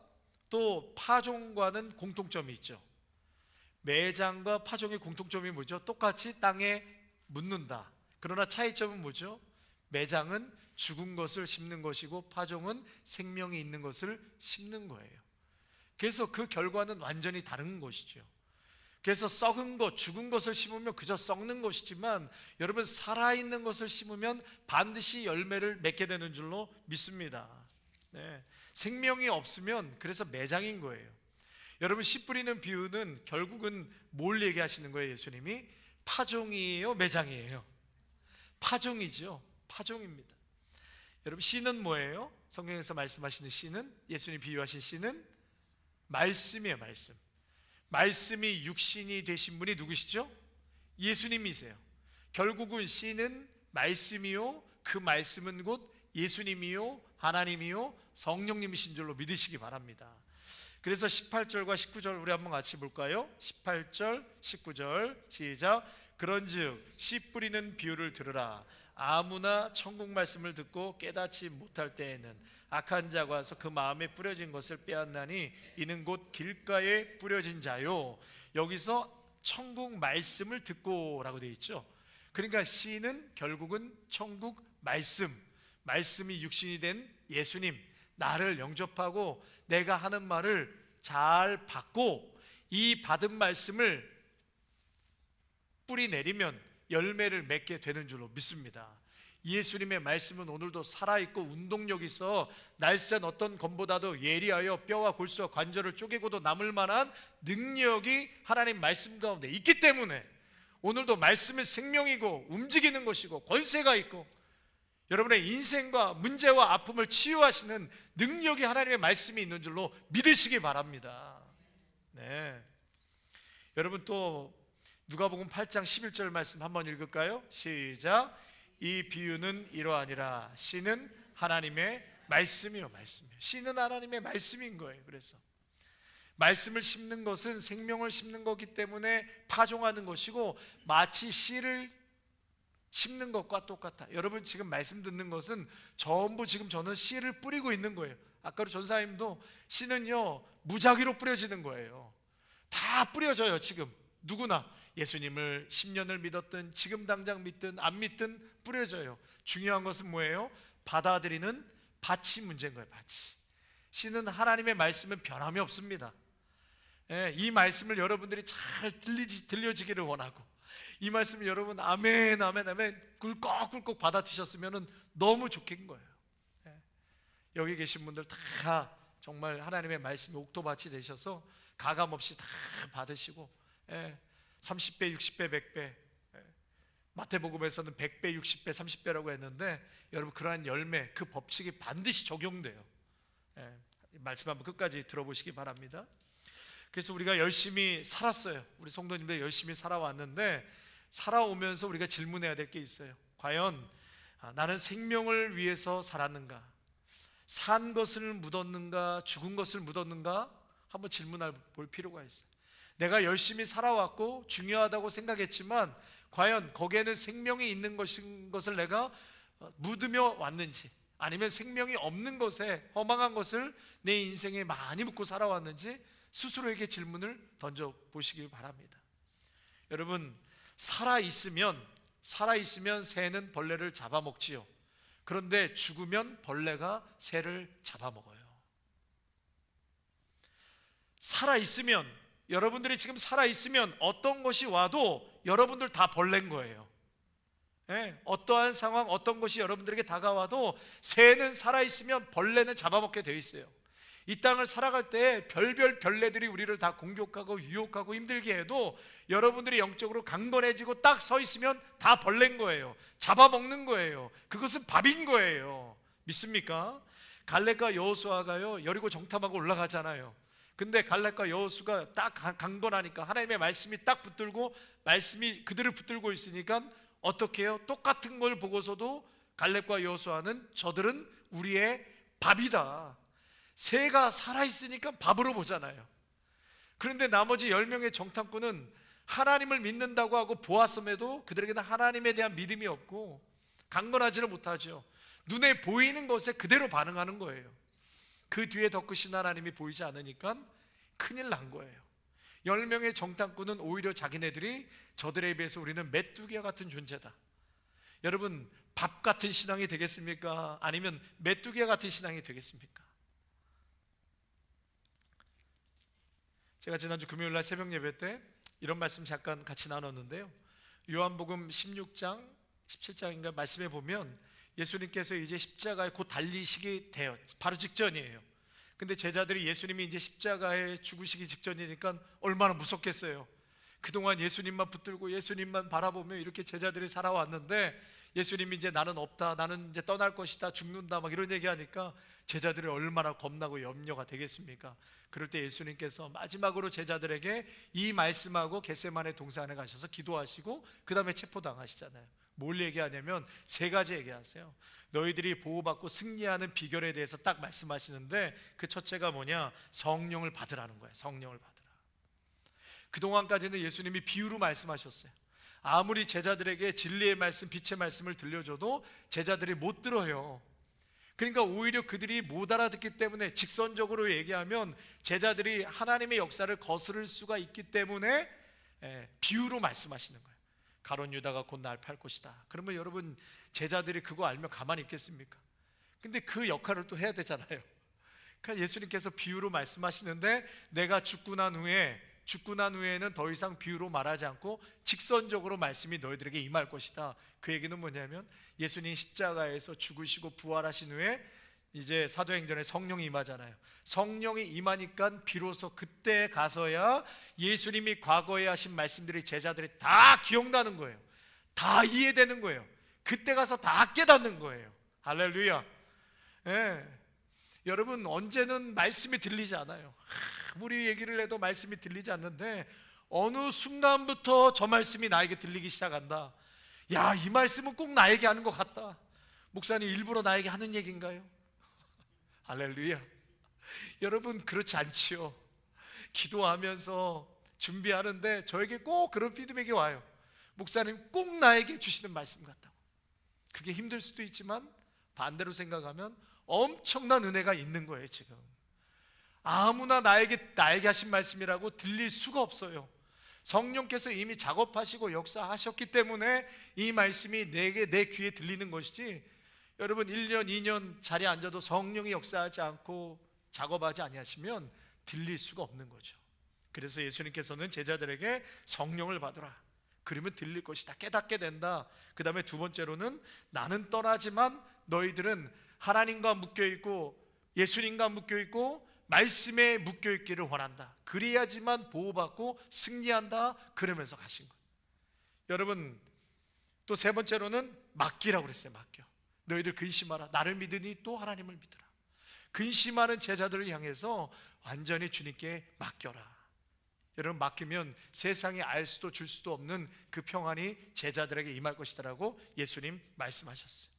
또 파종과는 공통점이 있죠. 매장과 파종의 공통점이 뭐죠? 똑같이 땅에 묻는다. 그러나 차이점은 뭐죠? 매장은 죽은 것을 심는 것이고 파종은 생명이 있는 것을 심는 거예요. 그래서 그 결과는 완전히 다른 것이죠. 그래서 썩은 것, 죽은 것을 심으면 그저 썩는 것이지만 여러분 살아있는 것을 심으면 반드시 열매를 맺게 되는 줄로 믿습니다. 생명이 없으면 그래서 매장인 거예요. 여러분 씨 뿌리는 비유는 결국은 뭘 얘기하시는 거예요? 예수님이 파종이에요, 매장이에요? 파종이죠. 파종입니다. 여러분 씨는 뭐예요? 성경에서 말씀하시는 씨는, 예수님 비유하신 씨는 말씀이에요. 말씀. 말씀이 육신이 되신 분이 누구시죠? 예수님이세요. 결국은 씨는 말씀이요, 그 말씀은 곧 예수님이요, 하나님이요, 성령님이신 줄로 믿으시기 바랍니다. 그래서 18절과 19절 우리 한번 같이 볼까요? 18절 19절 시작. 그런즉 씨 뿌리는 비유를 들으라. 아무나 천국 말씀을 듣고 깨닫지 못할 때에는 악한 자가 와서 그 마음에 뿌려진 것을 빼앗나니 이는 곧 길가에 뿌려진 자요. 여기서 천국 말씀을 듣고 라고 되어 있죠. 그러니까 씨는 결국은 천국 말씀, 말씀이 육신이 된 예수님, 나를 영접하고 내가 하는 말을 잘 받고 이 받은 말씀을 뿌리 내리면 열매를 맺게 되는 줄로 믿습니다. 예수님의 말씀은 오늘도 살아있고 운동력 있어 날쌘 어떤 검보다도 예리하여 뼈와 골수와 관절을 쪼개고도 남을 만한 능력이 하나님 말씀 가운데 있기 때문에 오늘도 말씀은 생명이고 움직이는 것이고 권세가 있고 여러분의 인생과 문제와 아픔을 치유하시는 능력이 하나님의 말씀이 있는 줄로 믿으시기 바랍니다. 네. 여러분 또 누가복음 8장 11절 말씀 한번 읽을까요? 시작. 이 비유는 이러하니라. 씨는 하나님의 말씀이요, 말씀이요. 씨는 하나님의 말씀인 거예요. 그래서 말씀을 심는 것은 생명을 심는 거기 때문에 파종하는 것이고 마치 씨를 심는 것과 똑같아. 여러분 지금 말씀 듣는 것은 전부 지금 저는 씨를 뿌리고 있는 거예요. 아까도 전사님도 씨는요 무작위로 뿌려지는 거예요. 다 뿌려져요. 지금 누구나 예수님을 10년을 믿었든 지금 당장 믿든 안 믿든 뿌려져요. 중요한 것은 뭐예요? 받아들이는 밭이 문제인 거예요. 밭이. 씨는 하나님의 말씀은 변함이 없습니다. 이 말씀을 여러분들이 잘 들려지기를 원하고, 이 말씀을 여러분 아멘 아멘 아멘 꿀꺽꿀꺽 받아드셨으면 너무 좋겠는 거예요. 여기 계신 분들 다 정말 하나님의 말씀이 옥토밭이 되셔서 가감없이 다 받으시고 30배, 60배, 100배, 마태복음에서는 100배, 60배, 30배라고 했는데 여러분 그러한 열매, 그 법칙이 반드시 적용돼요. 말씀 한번 끝까지 들어보시기 바랍니다. 그래서 우리가 열심히 살았어요. 우리 성도님들 열심히 살아왔는데, 살아오면서 우리가 질문해야 될 게 있어요. 과연 나는 생명을 위해서 살았는가? 산 것을 묻었는가? 죽은 것을 묻었는가? 한번 질문해 볼 필요가 있어요. 내가 열심히 살아왔고 중요하다고 생각했지만 과연 거기에는 생명이 있는 것을 내가 묻으며 왔는지, 아니면 생명이 없는 것에, 허망한 것을 내 인생에 많이 묻고 살아왔는지 스스로에게 질문을 던져보시길 바랍니다. 여러분, 살아있으면 새는 벌레를 잡아먹지요. 그런데 죽으면 벌레가 새를 잡아먹어요. 살아있으면, 여러분들이 지금 살아있으면 어떤 것이 와도 여러분들 다 벌레인 거예요. 어떠한 상황, 어떤 것이 여러분들에게 다가와도 새는 살아있으면 벌레는 잡아먹게 되어 있어요. 이 땅을 살아갈 때 별별 벌레들이 우리를 다 공격하고 유혹하고 힘들게 해도 여러분들이 영적으로 강건해지고 딱 서 있으면 다 벌레인 거예요. 잡아먹는 거예요. 그것은 밥인 거예요. 믿습니까? 갈렙과 여호수아가요, 여리고 정탐하고 올라가잖아요. 근데 갈렙과 여호수아가 딱 강건하니까, 하나님의 말씀이 딱 붙들고, 말씀이 그들을 붙들고 있으니까 어떻게 해요? 똑같은 걸 보고서도 갈렙과 여호수아는 저들은 우리의 밥이다, 새가 살아있으니까 밥으로 보잖아요. 그런데 나머지 10명의 정탐꾼은 하나님을 믿는다고 하고 보았음에도 그들에게는 하나님에 대한 믿음이 없고 강건하지를 못하죠. 눈에 보이는 것에 그대로 반응하는 거예요. 그 뒤에 더 크신 하나님이 보이지 않으니까 큰일 난 거예요. 10명의 정탐꾼은 오히려 자기네들이 저들에 비해서 우리는 메뚜기와 같은 존재다. 여러분, 밥 같은 신앙이 되겠습니까? 아니면 메뚜기와 같은 신앙이 되겠습니까? 제가 지난주 금요일날 새벽 예배 때 이런 말씀 잠깐 같이 나눴는데요, 요한복음 16장 17장인가 말씀에 보면 예수님께서 이제 십자가에 곧 달리시게 돼요. 바로 직전이에요. 근데 제자들이 예수님이 이제 십자가에 죽으시기 직전이니까 얼마나 무섭겠어요. 그동안 예수님만 붙들고 예수님만 바라보며 이렇게 제자들이 살아왔는데, 예수님이 이제 나는 없다, 나는 이제 떠날 것이다, 죽는다, 막 이런 얘기하니까 제자들이 얼마나 겁나고 염려가 되겠습니까? 그럴 때 예수님께서 마지막으로 제자들에게 이 말씀하고 겟세마네 동산에 가셔서 기도하시고 그 다음에 체포당하시잖아요. 뭘 얘기하냐면 세 가지 얘기하세요. 너희들이 보호받고 승리하는 비결에 대해서 딱 말씀하시는데, 그 첫째가 뭐냐? 성령을 받으라는 거예요. 성령을 받으라. 그동안까지는 예수님이 비유로 말씀하셨어요. 아무리 제자들에게 진리의 말씀, 빛의 말씀을 들려줘도 제자들이 못 들어요. 그러니까 오히려 그들이 못 알아듣기 때문에, 직선적으로 얘기하면 제자들이 하나님의 역사를 거스를 수가 있기 때문에 비유로 말씀하시는 거예요. 가룟 유다가 곧 날 팔 것이다. 그러면 여러분, 제자들이 그거 알면 가만히 있겠습니까? 근데 그 역할을 또 해야 되잖아요. 그러니까 예수님께서 비유로 말씀하시는데, 내가 죽고 난 후에는 더 이상 비유로 말하지 않고 직선적으로 말씀이 너희들에게 임할 것이다. 그 얘기는 뭐냐면, 예수님 십자가에서 죽으시고 부활하신 후에 이제 사도행전에 성령이 임하잖아요. 성령이 임하니까 비로소 그때 가서야 예수님이 과거에 하신 말씀들이 제자들이 다 기억나는 거예요. 다 이해되는 거예요. 그때 가서 다 깨닫는 거예요. 할렐루야. 여러분, 언제는 말씀이 들리지 않아요. 아무리 얘기를 해도 말씀이 들리지 않는데, 어느 순간부터 저 말씀이 나에게 들리기 시작한다. 야, 이 말씀은 꼭 나에게 하는 것 같다. 목사님 일부러 나에게 하는 얘기인가요? 할렐루야. 여러분, 그렇지 않지요. 기도하면서 준비하는데 저에게 꼭 그런 피드백이 와요. 목사님 꼭 나에게 주시는 말씀 같다고. 그게 힘들 수도 있지만 반대로 생각하면 엄청난 은혜가 있는 거예요. 지금 아무나 나에게 하신 말씀이라고 들릴 수가 없어요. 성령께서 이미 작업하시고 역사하셨기 때문에 이 말씀이 내게, 내 귀에 들리는 것이지, 여러분 1년 2년 자리에 앉아도 성령이 역사하지 않고 작업하지 아니하시면 들릴 수가 없는 거죠. 그래서 예수님께서는 제자들에게 성령을 받으라, 그러면 들릴 것이다, 깨닫게 된다. 그 다음에 두 번째로는 나는 떠나지만 너희들은 하나님과 묶여있고 예수님과 묶여있고 말씀에 묶여있기를 원한다, 그래야지만 보호받고 승리한다, 그러면서 가신 거예요. 여러분 또 세 번째로는 맡기라고 그랬어요. 맡겨. 너희들 근심하라, 나를 믿으니 또 하나님을 믿으라. 근심하는 제자들을 향해서 완전히 주님께 맡겨라. 여러분 맡기면 세상에 알 수도 줄 수도 없는 그 평안이 제자들에게 임할 것이다라고 예수님 말씀하셨어요.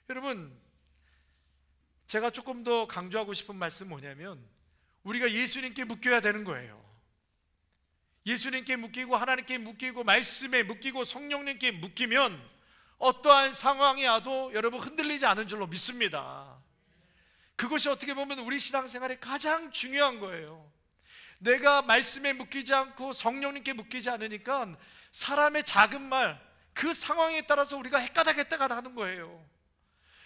여러분 제가 조금 더 강조하고 싶은 말씀은 뭐냐면, 우리가 예수님께 묶여야 되는 거예요. 예수님께 묶이고 하나님께 묶이고 말씀에 묶이고 성령님께 묶이면 어떠한 상황이 와도 여러분 흔들리지 않은 줄로 믿습니다. 그것이 어떻게 보면 우리 신앙생활에 가장 중요한 거예요. 내가 말씀에 묶이지 않고 성령님께 묶이지 않으니까 사람의 작은 말, 그 상황에 따라서 우리가 헷가닥 하는 거예요.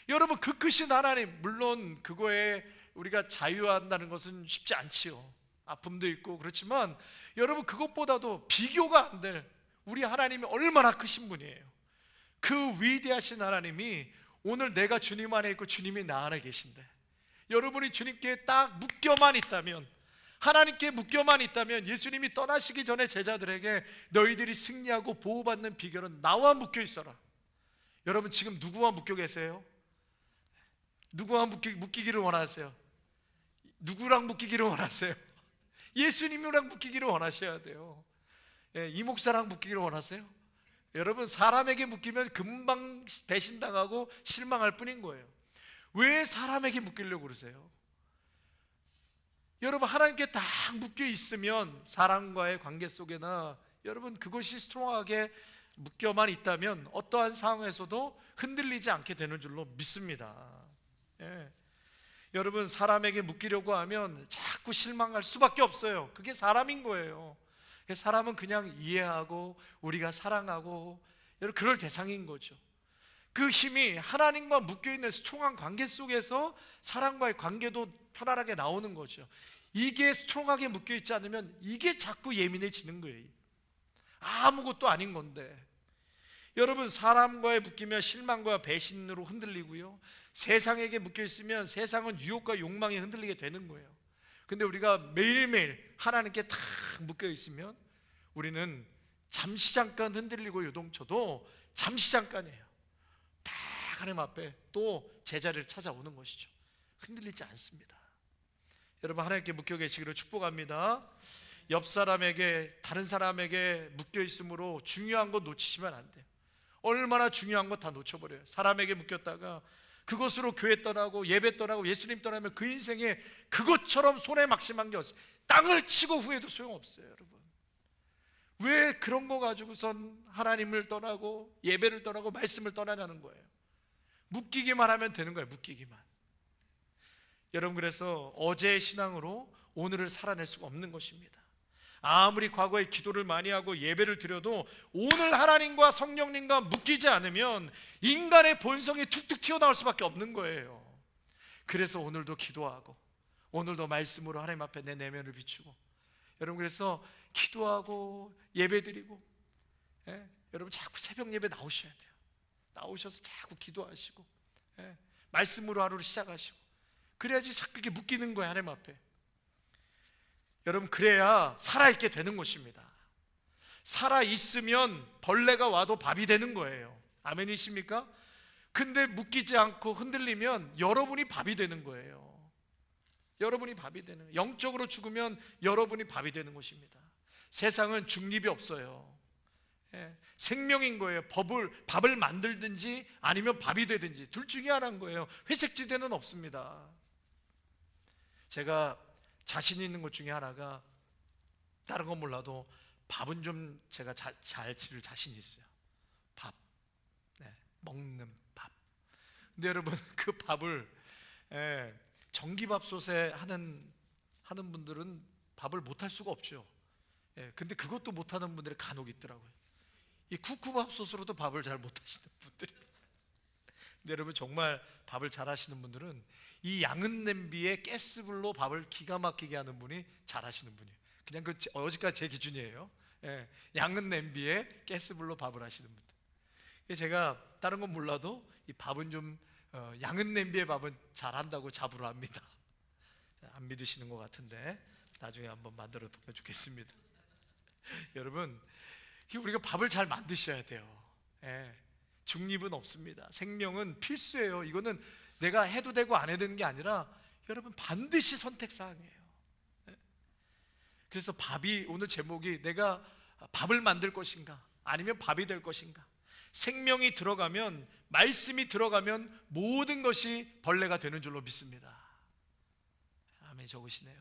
여러분 그 크신 하나님, 물론 그거에 우리가 자유한다는 것은 쉽지 않지요. 아픔도 있고 그렇지만 여러분 그것보다도 비교가 안 될 우리 하나님이 얼마나 크신 분이에요. 그 위대하신 하나님이 오늘 내가 주님 안에 있고 주님이 나 안에 계신데, 여러분이 주님께 딱 묶여만 있다면, 하나님께 묶여만 있다면, 예수님이 떠나시기 전에 제자들에게 너희들이 승리하고 보호받는 비결은 나와 묶여 있어라. 여러분 지금 누구와 묶여 계세요? 누구와 묶이기를 원하세요? 누구랑 묶이기를 원하세요? 예수님이랑 묶이기를 원하셔야 돼요. 이 목사랑 묶이기를 원하세요? 여러분 사람에게 묶이면 금방 배신당하고 실망할 뿐인 거예요. 왜 사람에게 묶이려고 그러세요? 여러분 하나님께 딱 묶여 있으면 사람과의 관계 속에나 여러분 그것이 스트롱하게 묶여만 있다면 어떠한 상황에서도 흔들리지 않게 되는 줄로 믿습니다. 여러분 사람에게 묶이려고 하면 자꾸 실망할 수밖에 없어요. 그게 사람인 거예요. 사람은 그냥 이해하고 우리가 사랑하고 그럴 대상인 거죠. 그 힘이 하나님과 묶여있는 스트롱한 관계 속에서 사람과의 관계도 편안하게 나오는 거죠. 이게 스트롱하게 묶여있지 않으면 이게 자꾸 예민해지는 거예요. 아무것도 아닌 건데. 여러분 사람과의 묶이면 실망과 배신으로 흔들리고요, 세상에게 묶여있으면 세상은 유혹과 욕망에 흔들리게 되는 거예요. 근데 우리가 매일매일 하나님께 탁 묶여있으면 우리는 잠시 잠깐 흔들리고 요동쳐도 잠시 잠깐이에요. 딱 하나님 앞에 또 제자리를 찾아오는 것이죠. 흔들리지 않습니다. 여러분 하나님께 묶여 계시기를 축복합니다. 옆 사람에게, 다른 사람에게 묶여 있으므로 중요한 것 놓치시면 안 돼요. 얼마나 중요한 것 다 놓쳐버려요. 사람에게 묶였다가 그것으로 교회 떠나고 예배 떠나고 예수님 떠나면 그 인생에 그것처럼 손에 막심한 게 없어요. 땅을 치고 후회도 소용없어요. 여러분 왜 그런 거 가지고선 하나님을 떠나고 예배를 떠나고 말씀을 떠나냐는 거예요. 묶이기만 하면 되는 거예요. 묶이기만. 여러분 그래서 어제의 신앙으로 오늘을 살아낼 수가 없는 것입니다. 아무리 과거에 기도를 많이 하고 예배를 드려도 오늘 하나님과 성령님과 묶이지 않으면 인간의 본성이 툭툭 튀어나올 수밖에 없는 거예요. 그래서 오늘도 기도하고 오늘도 말씀으로 하나님 앞에 내 내면을 비추고, 여러분 그래서 기도하고 예배 드리고, 여러분 자꾸 새벽 예배 나오셔야 돼요. 나오셔서 자꾸 기도하시고, 말씀으로 하루를 시작하시고, 그래야지 자꾸 이렇게 묶이는 거예요. 하나님 앞에. 여러분 그래야 살아있게 되는 것입니다. 살아있으면 벌레가 와도 밥이 되는 거예요. 아멘이십니까? 근데 묶이지 않고 흔들리면 여러분이 밥이 되는 거예요. 여러분이 밥이 되는 거예요. 영적으로 죽으면 여러분이 밥이 되는 것입니다. 세상은 중립이 없어요. 생명인 거예요. 밥을 만들든지 아니면 밥이 되든지 둘 중에 하나인 거예요. 회색지대는 없습니다. 제가 자신 있는 것 중에 하나가, 다른 건 몰라도 밥은 좀 제가 잘 지을 자신이 있어요. 밥, 먹는 밥. 근데 여러분 그 밥을 전기밥솥에 하는 분들은 밥을 못할 수가 없죠. 근데 그것도 못하는 분들이 간혹 있더라고요. 이 쿠쿠밥솥으로도 밥을 잘 못하시는 분들이. 근데 여러분, 정말 밥을 잘하시는 분들은 이 양은 냄비에 가스불로 밥을 기가 막히게 하는 분이 잘하시는 분이에요. 그냥 그 어제까지 제 기준이에요. 양은 냄비에 가스불로 밥을 하시는 분들. 제가 다른 건 몰라도 이 밥은 좀 양은 냄비의 밥은 잘한다고 자부를 합니다. 안 믿으시는 것 같은데 나중에 한번 만들어 보면 좋겠습니다. 여러분, 우리가 밥을 잘 만드셔야 돼요. 중립은 없습니다. 생명은 필수예요. 이거는 내가 해도 되고 안 해도 되는 게 아니라 여러분 반드시 선택사항이에요. 그래서 밥이, 오늘 제목이 내가 밥을 만들 것인가 아니면 밥이 될 것인가. 생명이 들어가면, 말씀이 들어가면 모든 것이 벌레가 되는 줄로 믿습니다. 아멘 적으시네요.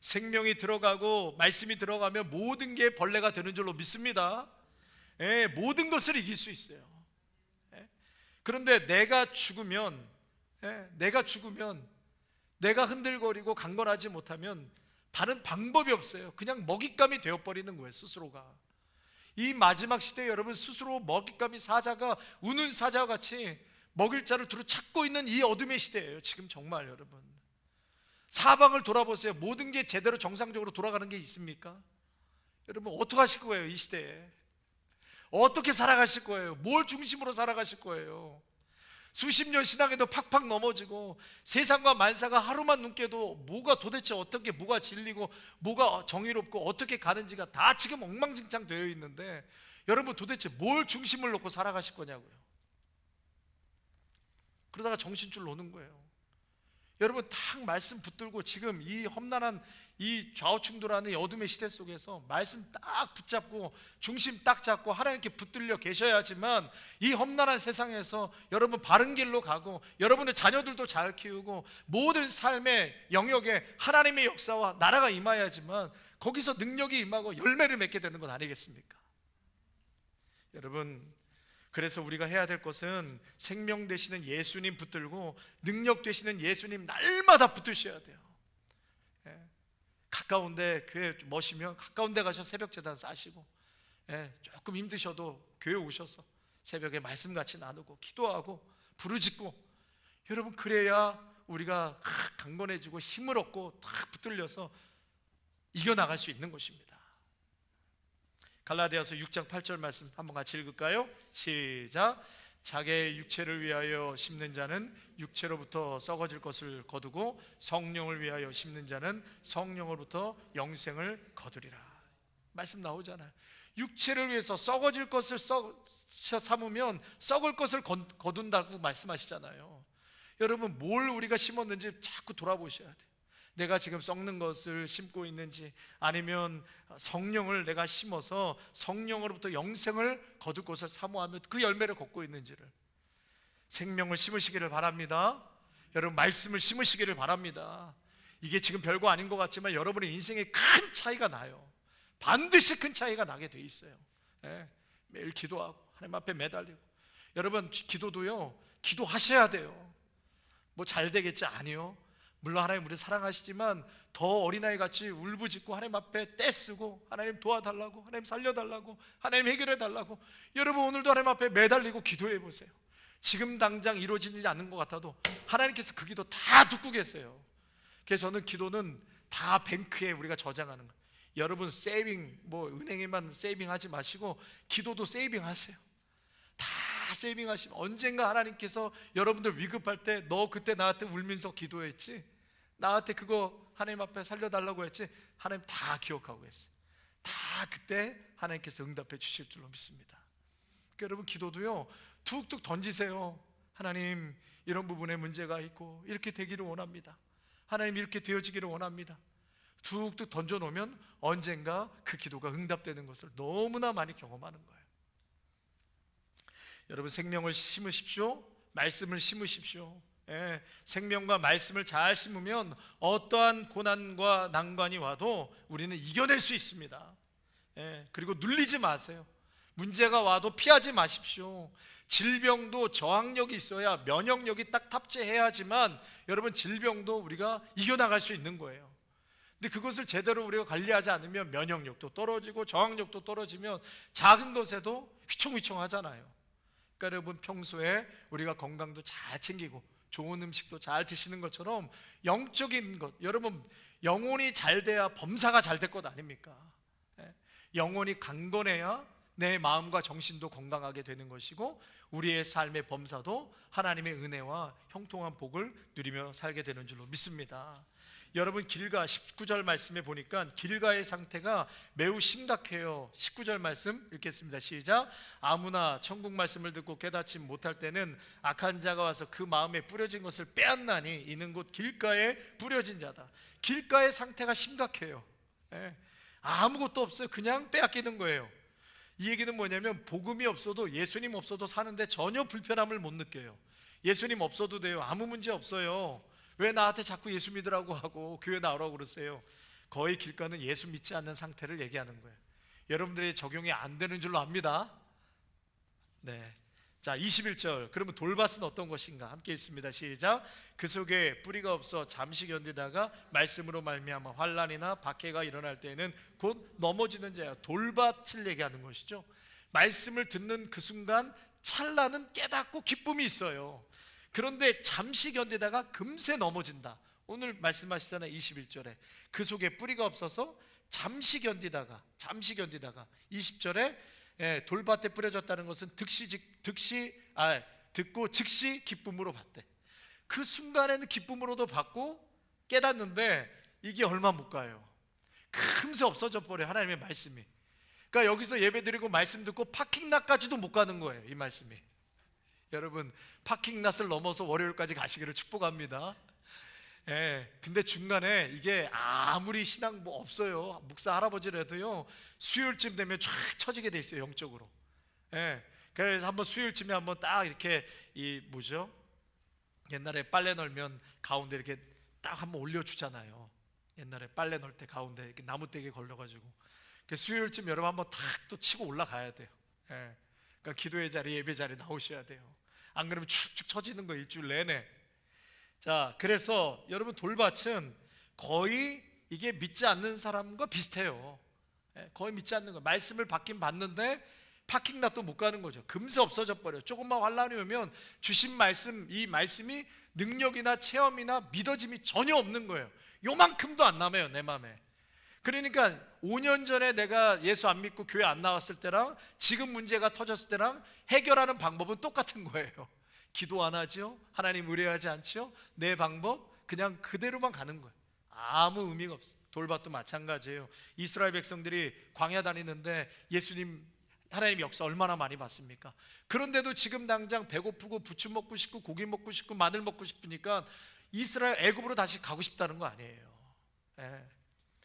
생명이 들어가고 말씀이 들어가면 모든 게 벌레가 되는 줄로 믿습니다. 모든 것을 이길 수 있어요. 그런데 내가 죽으면 내가 흔들거리고 강건하지 못하면 다른 방법이 없어요. 그냥 먹잇감이 되어버리는 거예요, 스스로가. 이 마지막 시대에 여러분, 스스로 먹잇감이, 사자가 우는 사자와 같이 먹일 자를 두루 찾고 있는 이 어둠의 시대예요 지금. 정말 여러분, 사방을 돌아보세요. 모든 게 제대로 정상적으로 돌아가는 게 있습니까? 여러분, 어떻게 하실 거예요? 이 시대에 어떻게 살아가실 거예요? 뭘 중심으로 살아가실 거예요? 수십 년 신앙에도 팍팍 넘어지고 세상과 만사가 하루만 눈 깨도 뭐가 도대체 어떻게, 뭐가 진리고 뭐가 정의롭고 어떻게 가는지가 다 지금 엉망진창 되어 있는데 여러분, 도대체 뭘 중심을 놓고 살아가실 거냐고요. 그러다가 정신줄 놓는 거예요. 여러분, 딱 말씀 붙들고 지금 이 험난한 이 좌우충돌하는 이 어둠의 시대 속에서 말씀 딱 붙잡고 중심 딱 잡고 하나님께 붙들려 계셔야지만 이 험난한 세상에서 여러분 바른 길로 가고 여러분의 자녀들도 잘 키우고 모든 삶의 영역에 하나님의 역사와 나라가 임해야지만 거기서 능력이 임하고 열매를 맺게 되는 건 아니겠습니까? 여러분, 그래서 우리가 해야 될 것은 생명 되시는 예수님 붙들고 능력 되시는 예수님 날마다 붙으셔야 돼요. 가까운데, 교회 멋이면 가까운 데 가셔서 새벽 제단 싸시고, 조금 힘드셔도 교회 오셔서 새벽에 말씀 같이 나누고 기도하고 부르짖고, 여러분, 그래야 우리가 강건해지고 힘을 얻고 딱 붙들려서 이겨나갈 수 있는 것입니다. 갈라디아서 6장 8절 말씀 한번 같이 읽을까요? 시작. 자기의 육체를 위하여 심는 자는 육체로부터 썩어질 것을 거두고 성령을 위하여 심는 자는 성령으로부터 영생을 거두리라. 말씀 나오잖아요. 육체를 위해서 썩어질 것을 삼으면 썩을 것을 거둔다고 말씀하시잖아요. 여러분, 뭘 우리가 심었는지 자꾸 돌아보셔야 돼요. 내가 지금 썩는 것을 심고 있는지, 아니면 성령을 내가 심어서 성령으로부터 영생을 거둘 것을 사모하며 그 열매를 걷고 있는지를. 생명을 심으시기를 바랍니다. 여러분, 말씀을 심으시기를 바랍니다. 이게 지금 별거 아닌 것 같지만 여러분의 인생에 큰 차이가 나요. 반드시 큰 차이가 나게 돼 있어요. 매일 기도하고 하나님 앞에 매달리고. 여러분, 기도도요, 기도하셔야 돼요. 뭐 잘 되겠지? 아니요. 물론 하나님 우리 사랑하시지만 더 어린아이 같이 울부짖고 하나님 앞에 떼쓰고 하나님 도와달라고, 하나님 살려달라고, 하나님 해결해달라고. 여러분, 오늘도 하나님 앞에 매달리고 기도해 보세요. 지금 당장 이루어지지 않는 것 같아도 하나님께서 그 기도 다 듣고 계세요. 그래서 저는 기도는 다 뱅크에 우리가 저장하는 거예요. 여러분, 세이빙, 뭐 은행에만 세이빙하지 마시고 기도도 세이빙하세요. 다 세이빙하시면 언젠가 하나님께서 여러분들 위급할 때, 너 그때 나한테 울면서 기도했지, 나한테 그거 하나님 앞에 살려달라고 했지, 하나님 다 기억하고 있어요. 다 그때 하나님께서 응답해 주실 줄로 믿습니다. 그러니까 여러분, 기도도요, 툭툭 던지세요. 하나님, 이런 부분에 문제가 있고 이렇게 되기를 원합니다. 하나님, 이렇게 되어지기를 원합니다. 툭툭 던져놓으면 언젠가 그 기도가 응답되는 것을 너무나 많이 경험하는 거예요. 여러분, 생명을 심으십시오. 말씀을 심으십시오. 생명과 말씀을 잘 심으면 어떠한 고난과 난관이 와도 우리는 이겨낼 수 있습니다. 그리고 눌리지 마세요. 문제가 와도 피하지 마십시오. 질병도 저항력이 있어야, 면역력이 딱 탑재해야지만 여러분, 질병도 우리가 이겨나갈 수 있는 거예요. 근데 그것을 제대로 우리가 관리하지 않으면 면역력도 떨어지고 저항력도 떨어지면 작은 것에도 휘청휘청하잖아요. 그러니까 여러분, 평소에 우리가 건강도 잘 챙기고 좋은 음식도 잘 드시는 것처럼 영적인 것, 여러분 영혼이 잘 돼야 범사가 잘 될 것 아닙니까? 영혼이 강건해야 내 마음과 정신도 건강하게 되는 것이고 우리의 삶의 범사도 하나님의 은혜와 형통한 복을 누리며 살게 되는 줄로 믿습니다. 여러분, 길가 19절 말씀에 보니까 길가의 상태가 매우 심각해요. 19절 말씀 읽겠습니다. 시작. 아무나 천국 말씀을 듣고 깨닫지 못할 때는 악한 자가 와서 그 마음에 뿌려진 것을 빼앗나니 이는 곧 길가에 뿌려진 자다. 길가의 상태가 심각해요. 아무것도 없어요. 그냥 빼앗기는 거예요. 이 얘기는 뭐냐면 복음이 없어도, 예수님 없어도 사는데 전혀 불편함을 못 느껴요. 예수님 없어도 돼요. 아무 문제 없어요. 왜 나한테 자꾸 예수 믿으라고 하고 교회 나오라고 그러세요? 거의 길가는 예수 믿지 않는 상태를 얘기하는 거예요. 여러분들이 적용이 안 되는 줄로 압니다. 네. 자, 21절. 그러면 돌밭은 어떤 것인가? 함께 읽습니다. 시작. 그 속에 뿌리가 없어 잠시 견디다가 말씀으로 말미암아 환난이나 박해가 일어날 때에는 곧 넘어지는 자야. 돌밭을 얘기하는 것이죠. 말씀을 듣는 그 순간 찰나는 깨닫고 기쁨이 있어요. 그런데 잠시 견디다가 금세 넘어진다. 오늘 말씀하시잖아요. 21절에 그 속에 뿌리가 없어서 잠시 견디다가 20절에 돌밭에 뿌려졌다는 것은 듣고 즉시 기쁨으로 받대. 그 순간에는 기쁨으로도 받고 깨닫는데 이게 얼마 못 가요. 금세 없어져 버려요. 하나님의 말씀이. 그러니까 여기서 예배드리고 말씀 듣고 파킹락까지도 못 가는 거예요. 이 말씀이. 여러분, 파킹락을 넘어서 월요일까지 가시기를 축복합니다. 근데 중간에 이게 아무리 신앙 뭐 없어요. 목사 할아버지라도요, 수요일쯤 되면 쫙 처지게 돼 있어요, 영적으로. 그래서 한번 수요일쯤에 한번 딱 이렇게 옛날에 빨래 널면 가운데 이렇게 딱 한번 올려주잖아요. 옛날에 빨래 널 때 가운데 이렇게 나무대기에 걸려가지고 수요일쯤 여러분 한번 탁 또 치고 올라가야 돼요. 그러니까 기도의 자리, 예배 자리 나오셔야 돼요. 안 그러면 축축 처지는 거 일주일 내내. 자, 그래서 여러분, 돌밭은 거의 이게 믿지 않는 사람과 비슷해요. 거의 믿지 않는 거. 말씀을 받긴 받는데 파킹락도 못 가는 거죠. 금세 없어져 버려요. 조금만 환란이 오면 주신 말씀, 이 말씀이 능력이나 체험이나 믿어짐이 전혀 없는 거예요. 요만큼도 안 남아요, 내 마음에. 그러니까 5년 전에 내가 예수 안 믿고 교회 안 나왔을 때랑 지금 문제가 터졌을 때랑 해결하는 방법은 똑같은 거예요. 기도 안 하죠? 하나님 의뢰하지 않죠? 내 방법 그냥 그대로만 가는 거예요. 아무 의미가 없어요. 돌밭도 마찬가지예요. 이스라엘 백성들이 광야 다니는데 예수님, 하나님 역사 얼마나 많이 봤습니까? 그런데도 지금 당장 배고프고 부추 먹고 싶고 고기 먹고 싶고 마늘 먹고 싶으니까 이스라엘 애굽으로 다시 가고 싶다는 거 아니에요.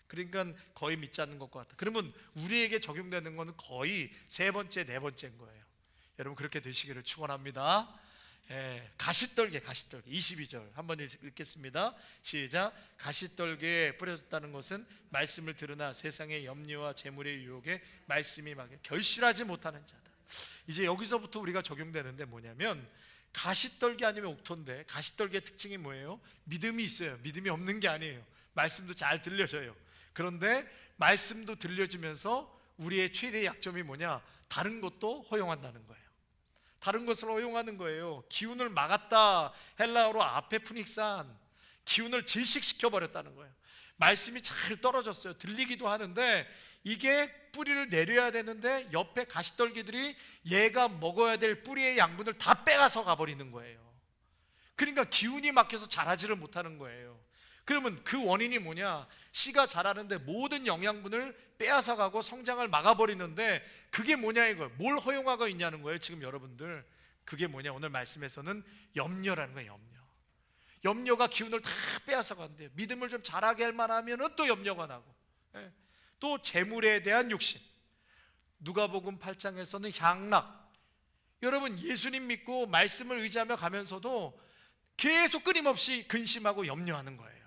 그러니까 거의 믿지 않는 것과 같다. 그러면 우리에게 적용되는 것은 거의 세 번째, 네 번째인 거예요. 여러분, 그렇게 되시기를 축원합니다. 가시떨개 22절 한번 읽겠습니다. 시작. 가시떨개에 뿌려졌다는 것은 말씀을 들으나 세상의 염려와 재물의 유혹에 말씀이 막혀 결실하지 못하는 자다. 이제 여기서부터 우리가 적용되는데 뭐냐면, 가시떨개 아니면 옥토인데 가시떨개의 특징이 뭐예요? 믿음이 있어요. 믿음이 없는 게 아니에요. 말씀도 잘 들려져요. 그런데 말씀도 들려지면서 우리의 최대의 약점이 뭐냐? 다른 것도 허용한다는 거예요. 다른 것을 허용하는 거예요. 기운을 막았다. 헬라어로 아페푸닉산, 기운을 질식시켜 버렸다는 거예요. 말씀이 잘 떨어졌어요. 들리기도 하는데 이게 뿌리를 내려야 되는데 옆에 가시떨기들이 얘가 먹어야 될 뿌리의 양분을 다 빼앗아 가버리는 거예요. 그러니까 기운이 막혀서 자라지를 못하는 거예요. 그러면 그 원인이 뭐냐? 씨가 자라는데 모든 영양분을 빼앗아가고 성장을 막아버리는데 그게 뭐냐 이거예요. 뭘 허용하고 있냐는 거예요. 지금 여러분들, 그게 뭐냐? 오늘 말씀에서는 염려라는 거예요. 염려가 기운을 다 빼앗아간대요. 믿음을 좀 자라게 할 만하면 또 염려가 나고, 또 재물에 대한 욕심. 누가복음 8장에서는 향락. 여러분, 예수님 믿고 말씀을 의지하며 가면서도 계속 끊임없이 근심하고 염려하는 거예요.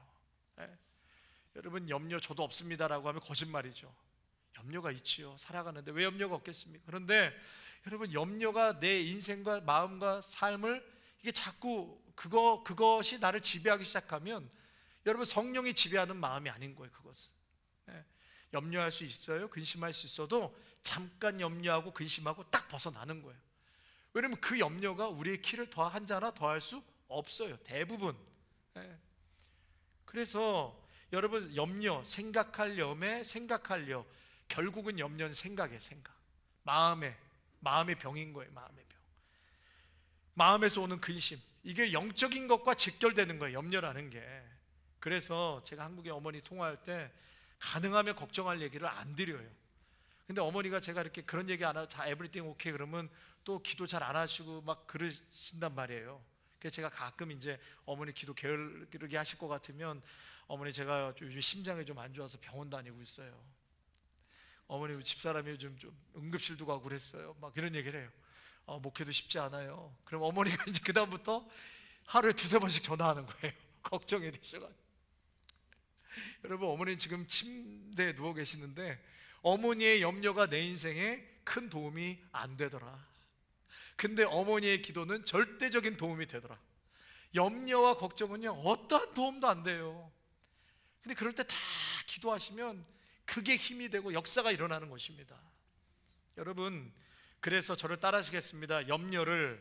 여러분, 염려 저도 없습니다라고 하면 거짓말이죠. 염려가 있지요. 살아가는데 왜 염려가 없겠습니까? 그런데 여러분, 염려가 내 인생과 마음과 삶을 이게 자꾸 그것이 나를 지배하기 시작하면 여러분 성령이 지배하는 마음이 아닌 거예요. 그것은 염려할 수 있어요. 근심할 수 있어도 잠깐 염려하고 근심하고 딱 벗어나는 거예요. 왜냐면 그 염려가 우리의 키를 한 자나 더할 수 없어요. 대부분. 그래서 여러분 염려, 생각할 염에 생각할 여, 결국은 염려는 생각이에요. 생각. 마음의 병인 거예요. 마음의 병. 마음에서 오는 근심, 이게 영적인 것과 직결되는 거예요. 염려라는 게. 그래서 제가 한국의 어머니 통화할 때 가능하면 걱정할 얘기를 안 드려요. 근데 어머니가 제가 이렇게 그런 얘기 안 하고 자 에브리띵 오케이 그러면 또 기도 잘 안 하시고 막 그러신단 말이에요. 그래서 제가 가끔 이제 어머니 기도 게으르게 하실 것 같으면 어머니 제가 요즘 심장이 좀 안 좋아서 병원 다니고 있어요. 어머니 집사람이 요즘 좀 응급실도 가고 그랬어요. 막 이런 얘기를 해요. 목회도 쉽지 않아요. 그럼 어머니가 이제 그 다음부터 하루에 2-3번씩 전화하는 거예요. 걱정이 되셔가지고. 여러분 어머니는 지금 침대에 누워 계시는데 어머니의 염려가 내 인생에 큰 도움이 안 되더라. 근데 어머니의 기도는 절대적인 도움이 되더라. 염려와 걱정은요 어떠한 도움도 안 돼요. 근데 그럴 때 다 기도하시면 그게 힘이 되고 역사가 일어나는 것입니다. 여러분 그래서 저를 따라하시겠습니다. 염려를